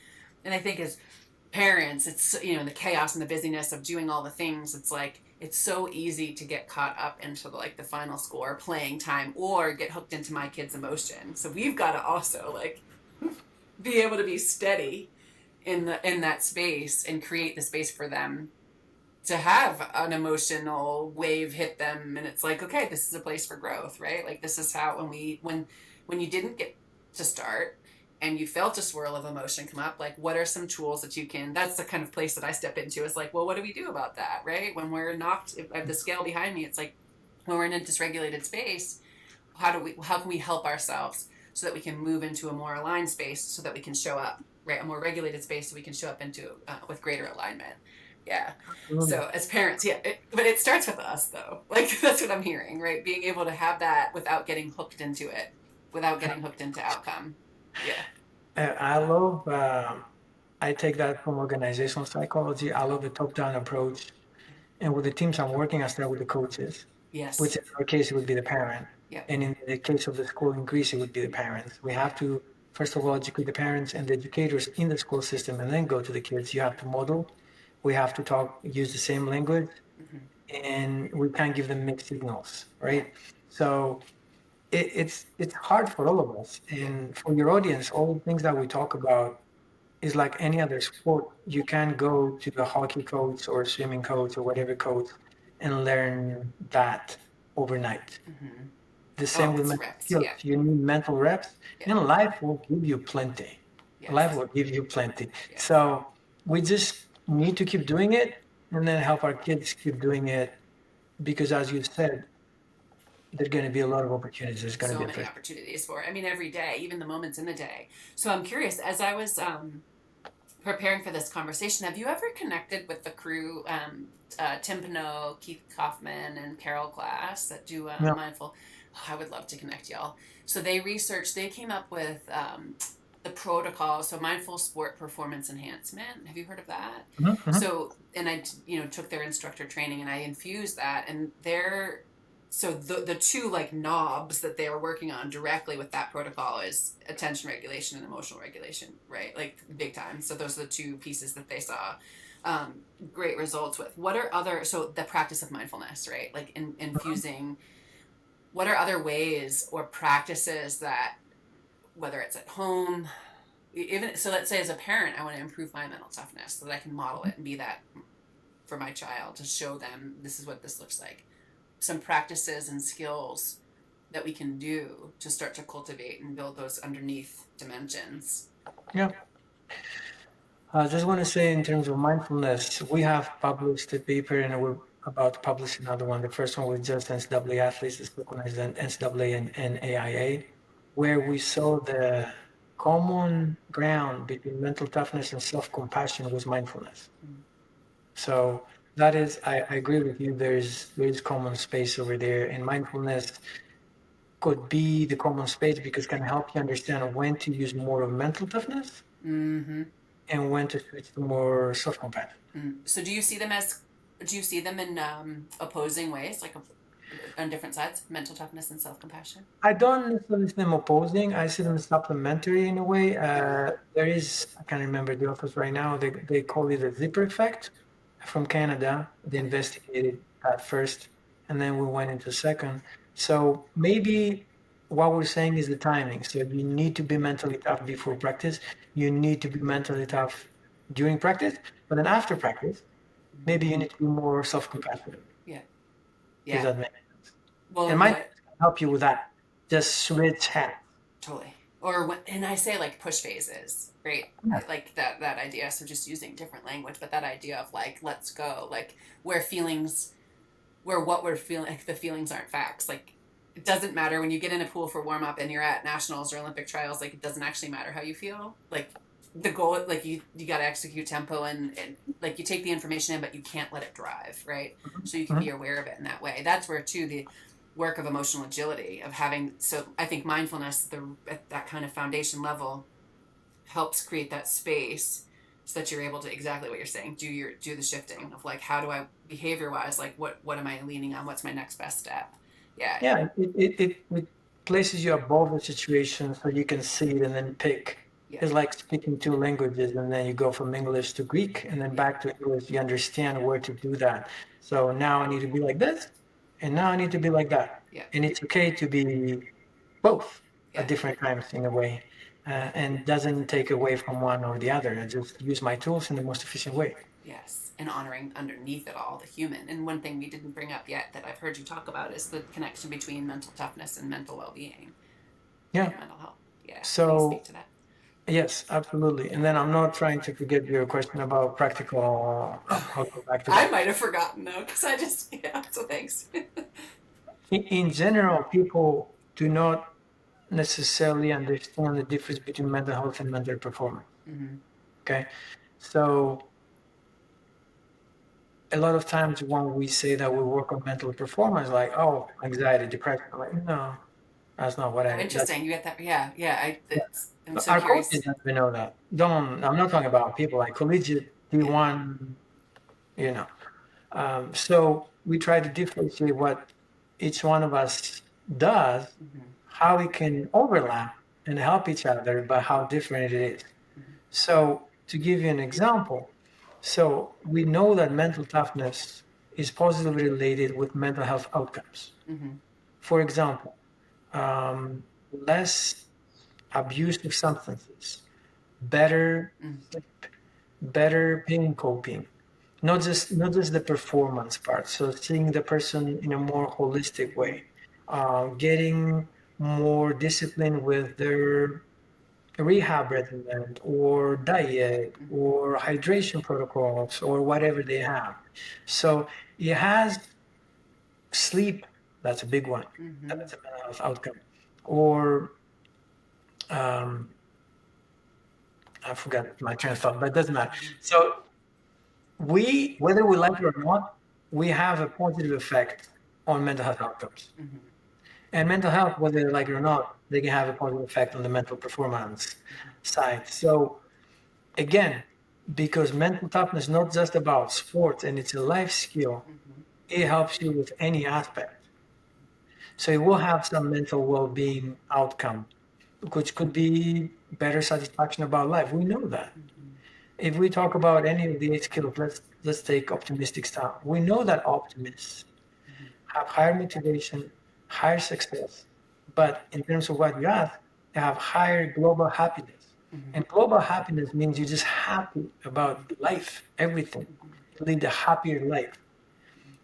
And I think as parents, it's, the chaos and the busyness of doing all the things, it's like it's so easy to get caught up into like the final score, playing time, or get hooked into my kid's emotion. So we've got to also like be able to be steady in that space and create the space for them to have an emotional wave hit them, and it's like, okay, this is a place for growth, right? Like this is how when you didn't get to start and you felt a swirl of emotion come up, like what are some tools that you can, that's the kind of place that I step into, is like, well, what do we do about that, right? When we're knocked, if I have the scale behind me, it's like when we're in a dysregulated space, how can we help ourselves so that we can move into a more aligned space, so that we can show up, right? A more regulated space, so we can show up into with greater alignment. Yeah. So as parents, yeah, but it starts with us though. Like that's what I'm hearing, right? Being able to have that without getting hooked into it, without getting hooked into outcome. Yeah. I love, I take that from organizational psychology. I love the top-down approach. And with the teams I'm working, I start with the coaches, which Yes. in our case, it would be the parent. Yeah. And in the case of the school in Greece, it would be the parents. We have to, first of all, educate the parents and the educators in the school system, and then go to the kids. You have to model. We have to talk, use the same language, and we can't give them mixed signals, right? So it's hard for all of us. And for your audience, all the things that we talk about is like any other sport. You can go to the hockey coach or swimming coach or whatever coach and learn that overnight. The same Oh, with it's mental reps. skills. Yeah. You need mental reps, Yeah. and life will give you plenty. Life Yes. will give you plenty. Yes. So we just need to keep doing it, and then help our kids keep doing it, because as you said, there's going to be a lot of opportunities. There's going to So be many opportunities for it. I mean, every day, even the moments in the day. So I'm curious, as I was preparing for this conversation, have you ever connected with the crew, Tim Pinot, Keith Kaufman, and Carol Glass that do yeah. mindful? Oh, I would love to connect y'all. So they came up with the protocol, so mindful sport performance enhancement. Have you heard of that? Mm-hmm. So, and I, took their instructor training and I infused that, and they're, so the two like knobs that they were working on directly with that protocol is attention regulation and emotional regulation, right? Like big time. So those are the two pieces that they saw great results with. What are other, so the practice of mindfulness, right? Like infusing, what are other ways or practices that, whether it's at home, even, so let's say as a parent, I want to improve my mental toughness so that I can model it and be that for my child, to show them this is what this looks like. Some practices and skills that we can do to start to cultivate and build those underneath dimensions. Yeah. I just want to say, in terms of mindfulness, we have published a paper and we're about to publish another one. The first one was just NCAA athletes, the second one is NCAA and AIA, where we saw the common ground between mental toughness and self-compassion was mindfulness. So that is, I agree with you. There's common space over there, and mindfulness could be the common space because it can help you understand when to use more of mental toughness and when to switch to more self-compassion. So do you see them in opposing ways, like on different sides, mental toughness and self-compassion? I don't necessarily see them opposing. I see them supplementary in a way. There is, I can't remember the authors right now. They call it the zipper effect from Canada. They investigated that first, and then we went into second. So maybe what we're saying is the timing. So you need to be mentally tough before practice. You need to be mentally tough during practice, but then after practice, maybe you need to be more self-compassionate. Yeah. Does Yeah. that make sense? Well, And and mine the can help you with that. Just switch hats. totally. Or when, and I say like push phases, right? Yeah. Like that idea. So just using different language, but that idea of like let's go, like where feelings, where what we're feeling, like the feelings aren't facts. Like it doesn't matter when you get in a pool for warm up and you're at nationals or Olympic trials. Like it doesn't actually matter how you feel. Like the goal, like you got to execute tempo and like you take the information in, but you can't let it drive, right? So you can be Mhm. aware of it in that way. That's where too the work of emotional agility of having. So I think mindfulness, the at that kind of foundation level, helps create that space so that you're able to exactly what you're saying do the shifting of like how do I behavior wise like what am I leaning on, what's my next best step. Yeah. Yeah, it places you above the situation so you can see it and then pick. Yeah. It's like speaking two languages and then you go from English to Greek and then Yeah. back to English. You understand where to do that. So now I need to be like this and now I need to be like that. Yeah. And it's okay to be both Yeah. at different times in a way. And doesn't take away from one or the other. I just use my tools in the most efficient way. Yes, and honoring underneath it all the human. And one thing we didn't bring up yet that I've heard you talk about is the connection between mental toughness and mental well-being Yeah. and mental health. Yeah, can you So speak to that? yes, absolutely. And then I'm not trying to forget your question about practical. I'll go back to I that. might have forgotten though because I just yeah, so thanks. In general, people do not necessarily understand the difference between mental health and mental performance. Mm-hmm. Okay. So a lot of times when we say that we work on mental performance, like, oh, anxiety, depression, I'm like, no, that's not what Oh, that's. interesting. You get that? Yeah, yeah. I'm so Our coaches curious. don't even know that. Don't, I'm not talking about people like collegiate Yeah. D1, you know. So we try to differentiate what each one of us does, Mm-hmm. how we can overlap and help each other, but how different it is. Mm-hmm. So to give you an example, so we know that mental toughness is positively related with mental health outcomes. Mm-hmm. For example, less abuse of substances, better sleep, better pain coping, not just the performance part. So seeing the person in a more holistic way, getting more discipline with their rehab regimen or diet Mm-hmm. or hydration protocols or whatever they have. So it has sleep. That's a big one. Mm-hmm. That's a mental health outcome. Or um, I forgot my train of thought, but it doesn't matter. Mm-hmm. So we, whether we like it or not, we have a positive effect on mental health outcomes. Mm-hmm. And mental health, whether they like it or not, they can have a positive effect on the mental performance side. So again, because mental toughness is not just about sports and it's a life skill, Mm-hmm. it helps you with any aspect. So it will have some mental well-being outcome, which could be better satisfaction about life. We know that. Mm-hmm. If we talk about any of the eight skills, let's take optimistic style. We know that optimists Mm-hmm. have higher motivation, higher success, but in terms of what you ask, they have higher global happiness. Mm-hmm. And global happiness means you're just happy about life, everything. You lead a happier life.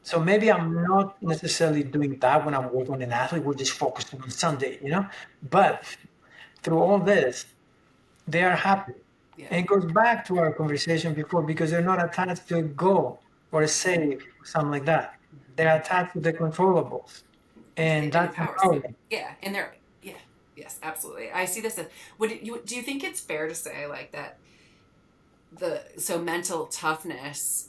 So maybe I'm not necessarily doing that when I'm working on an athlete. We're just focusing on Sunday, you know. But through all this, they are happy. Yeah. And it goes back to our conversation before because they're not attached to a goal or a save or something like that. Mm-hmm. They're attached to the controllables. And It that's empowers them. empowering. Yeah, and they're yeah, yes, absolutely. I see this as would you do you think it's fair to say like that the so mental toughness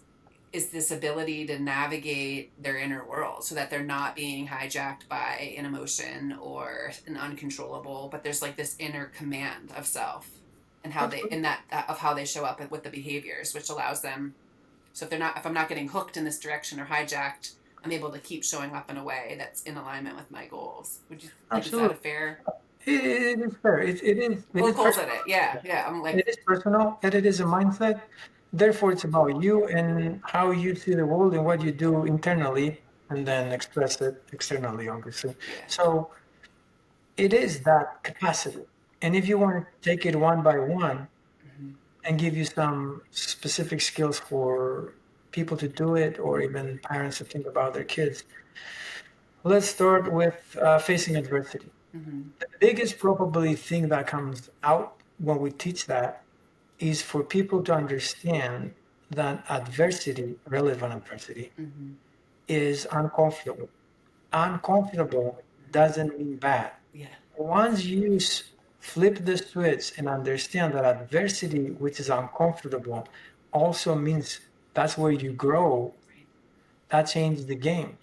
is this ability to navigate their inner world so that they're not being hijacked by an emotion or an uncontrollable, but there's like this inner command of self and how they Absolutely. in that of how they show up with the behaviors, which allows them. So if I'm not getting hooked in this direction or hijacked, I'm able to keep showing up in a way that's in alignment with my goals. Would you like is that a Absolutely. fair? It is fair. It Well, is goals at personal. it. Yeah, yeah. I'm like, It is personal and it is a mindset. Therefore, it's about you and how you see the world and what you do internally and then express it externally, obviously. Yeah. So it is that capacity. And if you want to take it one by one Mm-hmm. and give you some specific skills for people to do it, or even parents to think about their kids, let's start with facing adversity. Mm-hmm. The biggest probably thing that comes out when we teach that is for people to understand that adversity, relevant adversity, Mm-hmm. is uncomfortable. Uncomfortable doesn't mean bad. Yeah. Once you flip the switch and understand that adversity, which is uncomfortable, also means that's where you grow, Right. that changes the game.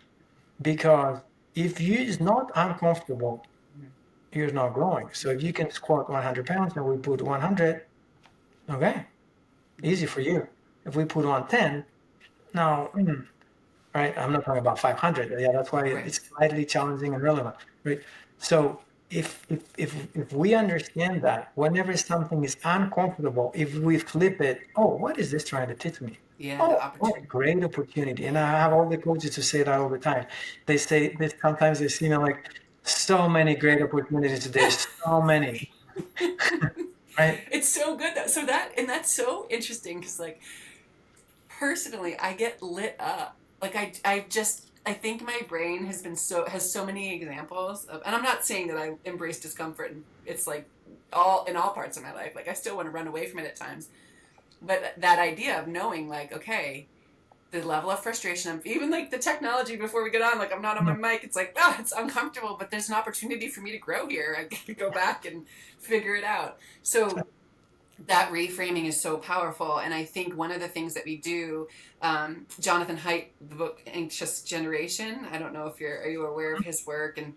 Because if you is not uncomfortable, Mm-hmm. you're not growing. So if you can squat 100 pounds and we put 100, okay, easy for you. If we put on 10, now, right, I'm not talking about 500. Yeah, that's why Right. it's slightly challenging and relevant, right? So if we understand that whenever something is uncomfortable, if we flip it, oh, what is this trying to teach me? Yeah, the Oh, what a opportunity. great opportunity. And I have all the coaches who say that all the time. They say this sometimes they see me like so many great opportunities today, so many, right? It's so good that so that and that's so interesting because like personally I get lit up. Like I think my brain has so many examples of, and I'm not saying that I embrace discomfort and it's like all in all parts of my life. Like I still want to run away from it at times. But that idea of knowing like, okay, the level of frustration of even like the technology before we get on, like I'm not on my mic, it's like, it's uncomfortable, but there's an opportunity for me to grow here. I get to go back and figure it out. So that reframing is so powerful. And I think one of the things that we do, Jonathan Haidt, the book Anxious Generation, I don't know if are you aware of his work, and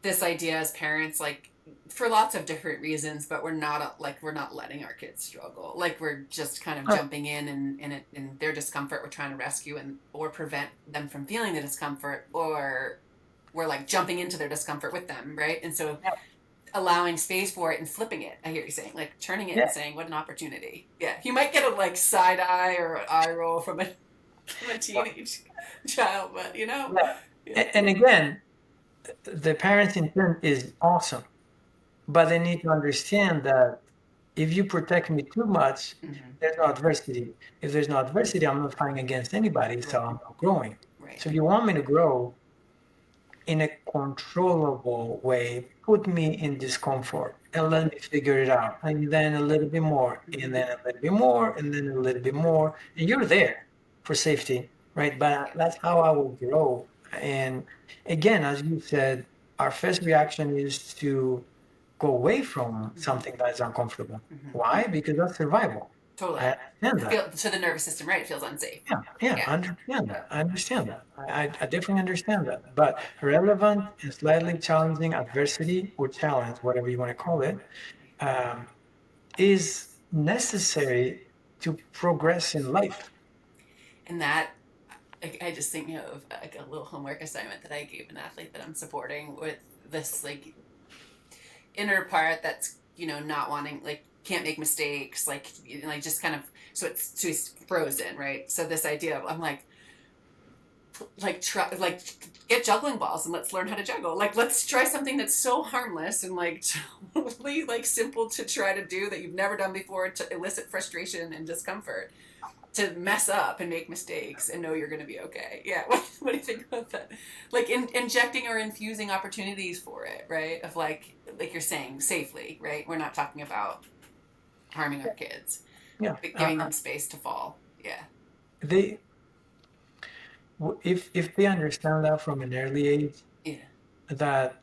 this idea as parents, like for lots of different reasons, but we're not letting our kids struggle. Like we're just kind of jumping in and in their discomfort, we're trying to rescue and or prevent them from feeling the discomfort, or we're like jumping into their discomfort with them, right? And so allowing space for it and flipping it. I hear you saying, like turning it and Yeah. saying, "What an opportunity!" Yeah, you might get a like side eye or an eye roll from a teenage child, but you know, yeah. And again, the parent's intent is awesome, but they need to understand that if you protect me too much, Mm-hmm. there's no adversity. If there's no adversity, I'm not fighting against anybody, so Right. I'm not growing. Right. So if you want me to grow in a controllable way, put me in discomfort and let me figure it out. And then a little bit more, and then a little bit more, and then a little bit more. And you're there for safety, right? But that's how I will grow. And again, as you said, our first reaction is to go away from something that is uncomfortable. Mm-hmm. Why? Because that's survival. Totally. I understand that. To the nervous system, right? It feels unsafe. Yeah, I understand that. I understand that. I definitely understand that. But relevant and slightly challenging adversity or challenge, whatever you want to call it, um, is necessary to progress in life. And that, I just think of like a little homework assignment that I gave an athlete that I'm supporting with this like inner part that's not wanting, like can't make mistakes, like like just kind of, so he's frozen, right? So this idea of I'm like try like get juggling balls and let's learn how to juggle. Like let's try something that's so harmless and like totally like simple to try to do that you've never done before to elicit frustration and discomfort, to mess up and make mistakes and know you're going to be okay. Yeah. What do you think about that? Like injecting or infusing opportunities for it, right? Of like you're saying, safely, right? We're not talking about harming our kids, Yeah. but giving them space to fall. Yeah. They, if they understand that from an early age, Yeah. that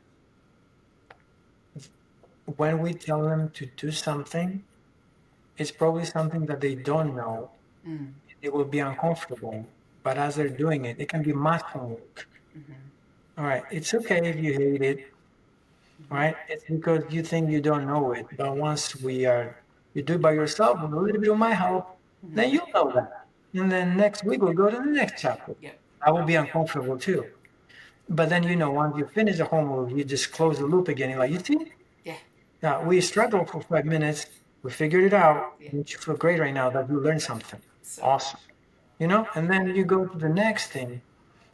when we tell them to do something, it's probably something that they don't know. Mm. It will be uncomfortable, but as they're doing it, it can be much homework. Mm-hmm. All right, it's okay if you hate it, right? It's because you think you don't know it. But once you do it by yourself with a little bit of my help, Mm-hmm. then you'll know that. And then next week we'll go to the next chapter. Yep. That will be uncomfortable too. But then once you finish the homework, you just close the loop again. You're like, you see? Yeah. Now we struggled for 5 minutes. We figured it out. Yeah. You feel great right now that you learned something. So Awesome. And then you go to the next thing.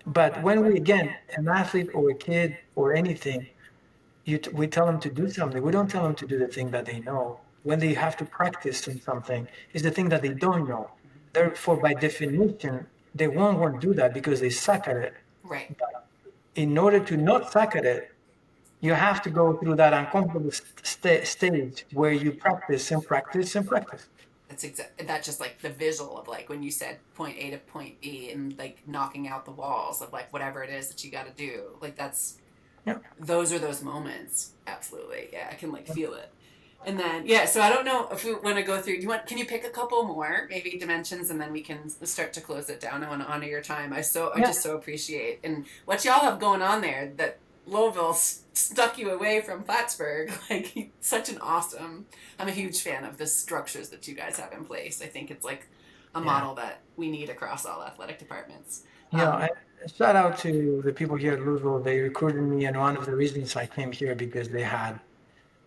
But when we, again, an athlete or a kid or anything, we tell them to do something. We don't tell them to do the thing that they know. When they have to practice on something, is the thing that they don't know. Therefore, by definition, they won't want to do that because they suck at it. Right. In order to not suck at it, you have to go through that uncomfortable stage where you practice and practice and practice. That's just like the visual of like when you said point A to point B and like knocking out the walls of like whatever it is that you got to do. Like that's Yeah. those are those moments. Absolutely. Yeah, I can like feel it. And then yeah, so I don't know if we want to go through. Can you pick a couple more maybe dimensions, and then we can start to close it down. I want to honor your time. I Yeah. just so appreciate and what y'all have going on there. That Louisville stuck you away from Plattsburgh. Like such an awesome. I'm a huge fan of the structures that you guys have in place. I think it's like a model that we need across all athletic departments. Yeah, shout out to the people here at Louisville. They recruited me, and one of the reasons I came here because they had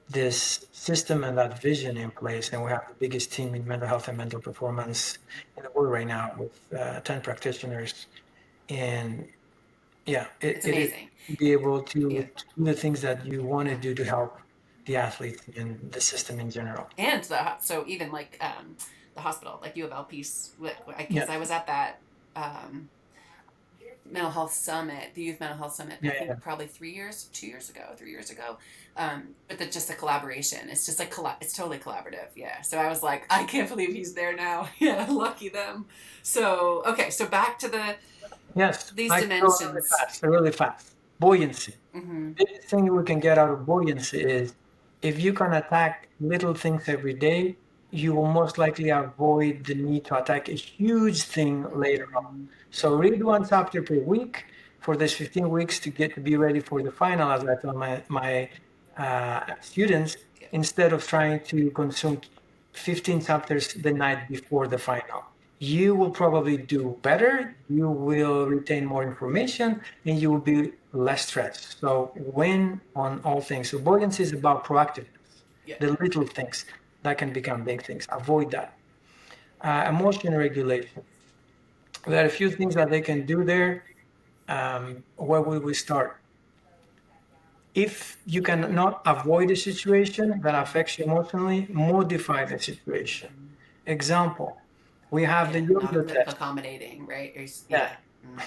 this system and that vision in place, and we have the biggest team in mental health and mental performance in the world right now with 10 practitioners. And yeah, It's it is amazing. be able to Yeah. do the things that you want to do to help the athletes and the system in general. And so even like the hospital, like U of L piece, because Yeah, I was at that um, mental health summit, the youth mental health summit. I yeah, think yeah. probably 3 years, 2 years ago, 3 years ago. But just the collaboration, it's just like it's totally collaborative. Yeah. So I was like, I can't believe he's there now. Yeah, lucky them. So okay, so back to Yes, these I can go really dimensions. fast, really fast. Buoyancy. Mm-hmm. Biggest thing we can get out of buoyancy is if you can attack little things every day, you will most likely avoid the need to attack a huge thing later on. So read one chapter per week for this 15 weeks to get to be ready for the final, as I tell my students, instead of trying to consume 15 chapters the night before the final. You will probably do better, you will retain more information, and you will be less stressed. So win on all things. So buoyancy is about proactiveness, Yeah. the little things that can become big things. Avoid that. Emotion regulation. There are a few things that they can do there. Where will we start? If you cannot avoid a situation that affects you emotionally, modify the situation. Example, we have the Yeah. yo-yo Not test. accommodating, right? Yeah, Yeah. Mm.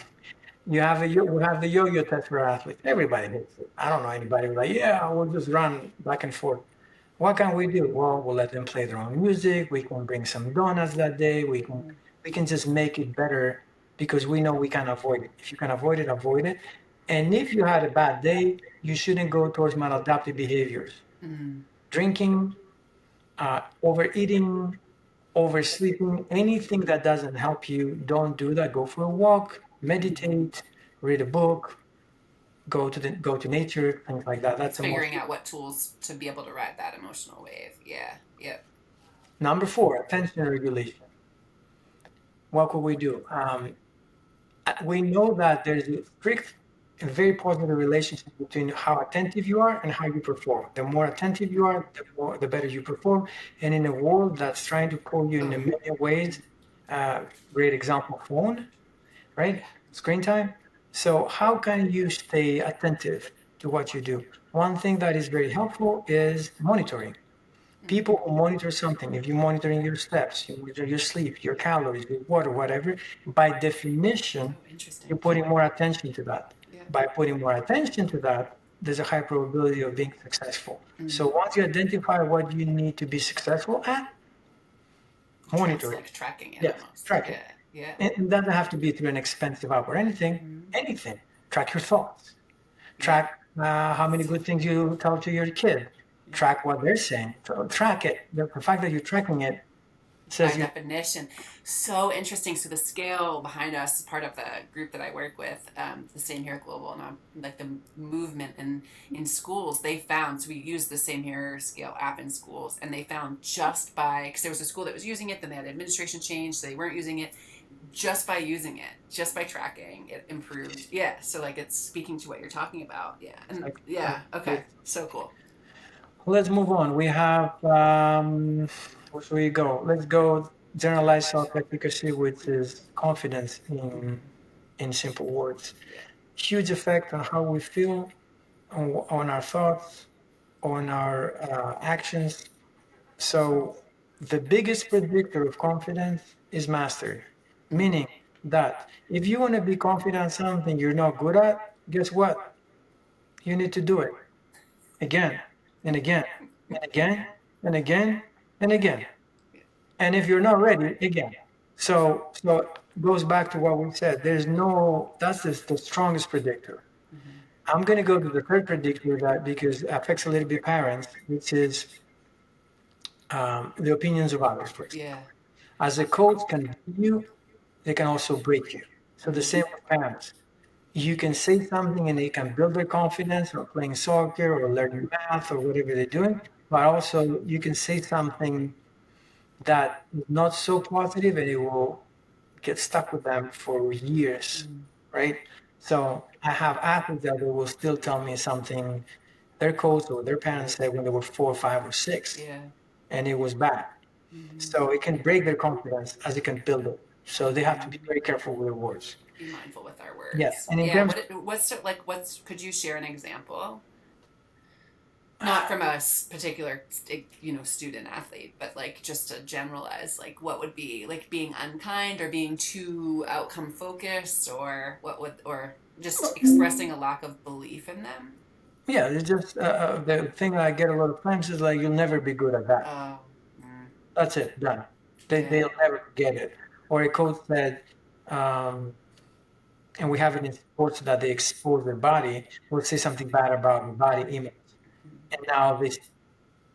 we have the yo-yo test for athletes. Everybody hates it. I don't know anybody who's like, yeah, we'll just run back and forth. What can we do? Well, we'll let them play their own music. We can bring some donuts that day. We can just make it better because we know we can avoid it. If you can avoid it, avoid it. And if you had a bad day, you shouldn't go towards maladaptive behaviors. Mm. Drinking, overeating, oversleeping, anything that doesn't help you, don't do that. Go for a walk, meditate, read a book, go to nature, things like that. That's It's the most. figuring out what tools to be able to ride that emotional wave. Yeah. Yep. Number four, attention regulation. What could we do? We know that there's a strict and very positive relationship between how attentive you are and how you perform. The more attentive you are, the better you perform. And in a world that's trying to pull you in a million ways, great example, phone, right? Screen time. So how can you stay attentive to what you do? One thing that is very helpful is monitoring. People who monitor something, if you're monitoring your steps, you monitor your sleep, your calories, your water, whatever, by definition, Oh, interesting. you're putting more attention to that. Yeah. By putting more attention to that, there's a high probability of being successful. So once you identify what you need to be successful at, monitor it. Like tracking it Yes, almost. track Yeah. it. Yeah. And it doesn't have to be through an expensive app or anything. Anything. Track your thoughts. Track how many good things you tell to your kid. Track what they're saying. Track it. The fact that you're tracking it By says you. definition. So interesting. So the scale behind us is part of the group that I work with, the Same Here Global, and like the movement in schools. They found, so we used the Same Here scale app in schools, and they found just by, because there was a school that was using it, then they had administration change, so they weren't using it. Just by using it, just by tracking, it improved. Yeah. So like it's speaking to what you're talking about. Yeah. And yeah. Okay. So cool. Let's move on. We have, where should we go? Let's go generalized self-efficacy, which is confidence in in simple words. Yeah. Huge effect on how we feel, on our thoughts, on our actions. So the biggest predictor of confidence is mastery, meaning that if you want to be confident in something you're not good at, guess what? You need to do it again and again and again and again and again. And if you're not ready, again. So it goes back to what we said. There's no, that's the strongest predictor. I'm going to go to the third predictor that because it affects a little bit parents, which is the opinions of others, for example. Yeah. As a coach can build you, they can also break you. So the same with parents. You can say something and they can build their confidence or playing soccer or learning math or whatever they're doing, but also you can say something that is not so positive and it will get stuck with them for years, right? So I have athletes that they will still tell me something their coach or their parents said when they were 4, 5, or 6, Yeah. and it was bad. So it can break their confidence as it can build it. So they have to be very careful with their words. Be mindful with our Yeah, words. and in Yeah. terms, What's could you share an example? Not from a particular, student athlete, but like just to generalize, like what would be like being unkind or being too outcome focused, or what would, or just expressing a lack of belief in them. yeah, it's just the thing I get a lot of times is like you'll never be good at that. Oh. Mm, That's it, done. yeah. They'll never get it. Or a coach said, um, and we have it in sports that they expose their body, will say something bad about the body image. And now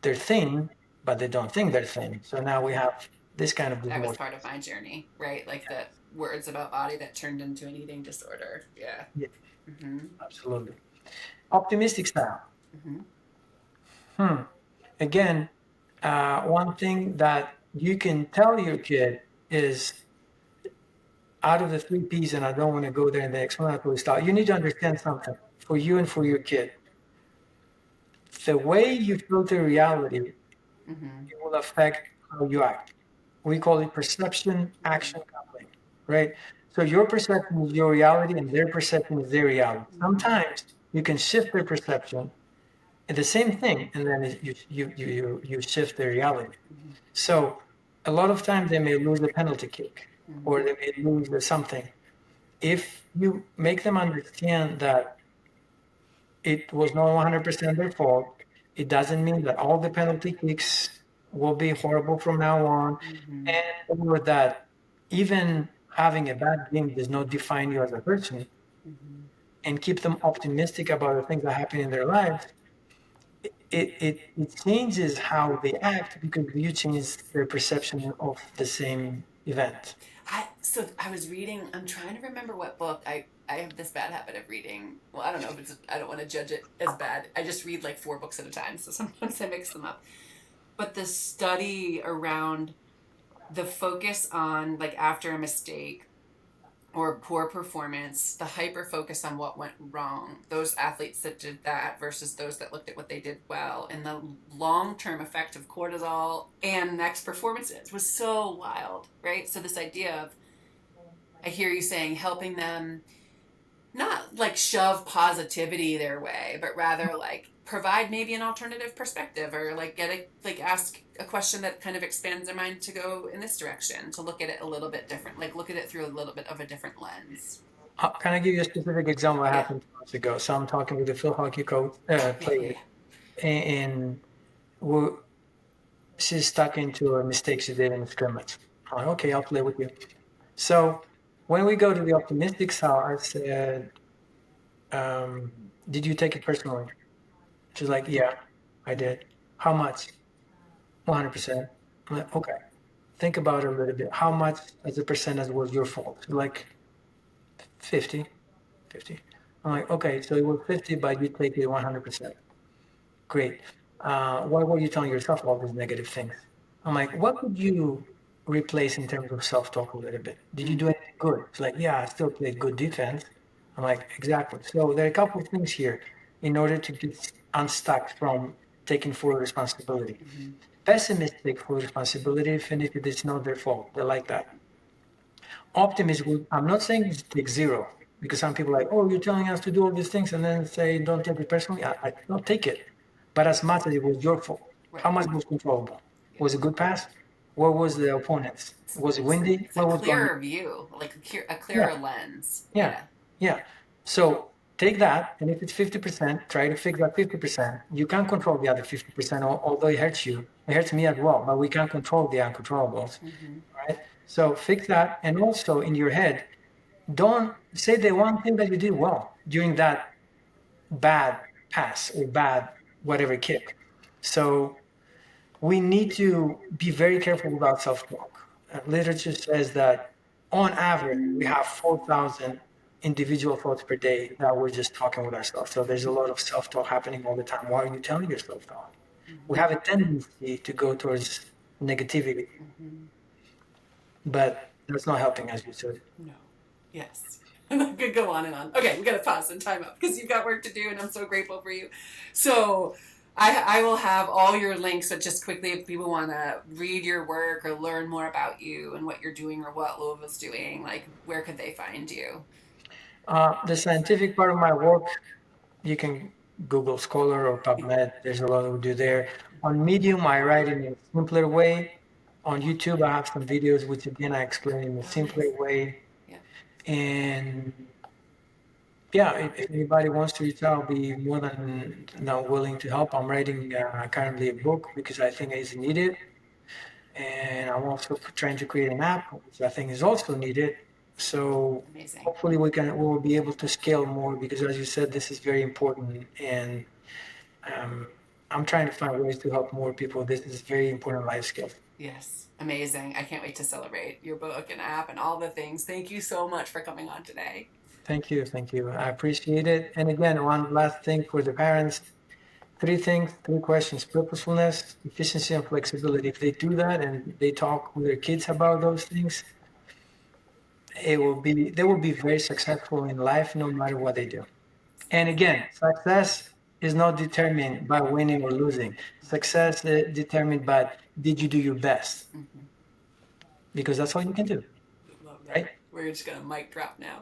they're thin, but they don't think they're thin. So now we have this kind of That was dismorph. part of my journey, right? Like the words about body that turned into an eating disorder. Yeah. Yeah, Mm-hmm. absolutely. Optimistic style. Mm-hmm. Again, one thing that you can tell your kid is out of the 3 P's, and I don't want to go there in the explanatory style, you need to understand something for you and for your kid. The way you filter reality, Mm-hmm. it will affect how you act. We call it perception action coupling, right? So your perception is your reality and their perception is their reality. Sometimes you can shift their perception and the same thing, and then you shift their reality. So a lot of times they may lose a penalty kick or they may lose something. If you make them understand that it was not 100% their fault, it doesn't mean that all the penalty kicks will be horrible from now on, Mm-hmm. and or that even having a bad game does not define you as a person, Mm-hmm. and keep them optimistic about the things that happen in their lives. It changes how they act because you change their perception of the same event. I was reading. I'm trying to remember what book. I have this bad habit of reading. Well, I don't know if it's. I don't want to judge it as bad. I just read like 4 books at a time, so sometimes I mix them up. But the study around the focus on like after a mistake or poor performance, the hyper focus on what went wrong, those athletes that did that versus those that looked at what they did well, and the long term effect of cortisol and next performances was so wild, right? So, this idea of, I hear you saying, helping them not like shove positivity their way, but rather like provide maybe an alternative perspective, or like ask a question that kind of expands their mind to go in this direction, to look at it a little bit different, like look at it through a little bit of a different lens. Can I give you a specific example that Yeah. happened 2 months ago? So I'm talking with a field hockey coach Yeah. player, and we're, she's stuck into a mistake she did in the scrimmage. I'm like, okay, I'll play with you. So when we go to the optimistic side, I said, did you take it personally? She's like, yeah, I did. How much? 100%. I'm like, okay. Think about it a little bit. How much as a percentage was your fault? She's like, 50, 50. I'm like, okay, so it was 50, but you take it 100%. Great. Why were you telling yourself all these negative things? I'm like, what could you replace in terms of self-talk a little bit? Did you do anything good? It's like, yeah, I still played good defense. I'm like, exactly. So there are a couple of things here in order to get unstuck from taking full responsibility. Pessimistic full responsibility, even if it is not their fault. They like that. Optimism, I'm not saying you take zero, because some people are like, oh, you're telling us to do all these things and then say, don't take it personally. I don't take it. But as much as it was your fault, Right. how much was controllable? Yeah. Was it good pass? Where was the opponents? Was it windy? It's a What was going on? clearer view, like a clearer Yeah, lens. yeah, Yeah. yeah. So take that, and if it's 50%, try to fix that 50%. You can't control the other 50%, although it hurts you. It hurts me as well, but we can't control the uncontrollables, Mm-hmm. right? So fix that, and also in your head, don't say the one thing that you did well during that bad pass or bad whatever kick. So we need to be very careful about self-talk. Literature says that on average, we have 4,000 individual thoughts per day that we're just talking with ourselves. So there's a lot of self-talk happening all the time. Why are you telling yourself that? We have a tendency to go towards negativity, Mm-hmm. but that's not helping, as you said. No. Yes. I could go on and on. Okay, we got to pause and time up because you've got work to do, and I'm so grateful for you. So, I will have all your links, but just quickly, if people want to read your work or learn more about you and what you're doing or what Louisville's doing, like where could they find you? The scientific part of my work, you can Google Scholar or PubMed. There's a lot to do there. On Medium, I write in a simpler way. On YouTube, I have some videos which again I explain in a Oh, simpler nice. way. Yeah. And yeah, if anybody wants to reach out, I'll be more than willing to help. I'm writing currently a book because I think it's needed, and I'm also trying to create an app which I think is also needed. So Amazing. hopefully we will be able to scale more because, as you said, this is very important, and um, I'm trying to find ways to help more people. This is very important life skill. Yes. Amazing. I can't wait to celebrate your book and app and all the things. Thank you so much for coming on today. Thank you, thank you. I appreciate it. And again, one last thing for the parents. Three things, three questions: purposefulness, efficiency, and flexibility. If they do that and they talk with their kids about those things, they will be very successful in life no matter what they do. And again, success is not determined by winning or losing. Success is determined by did you do your best? Mm-hmm. Because that's all you can do, Love right? that. We're just going to mic drop now.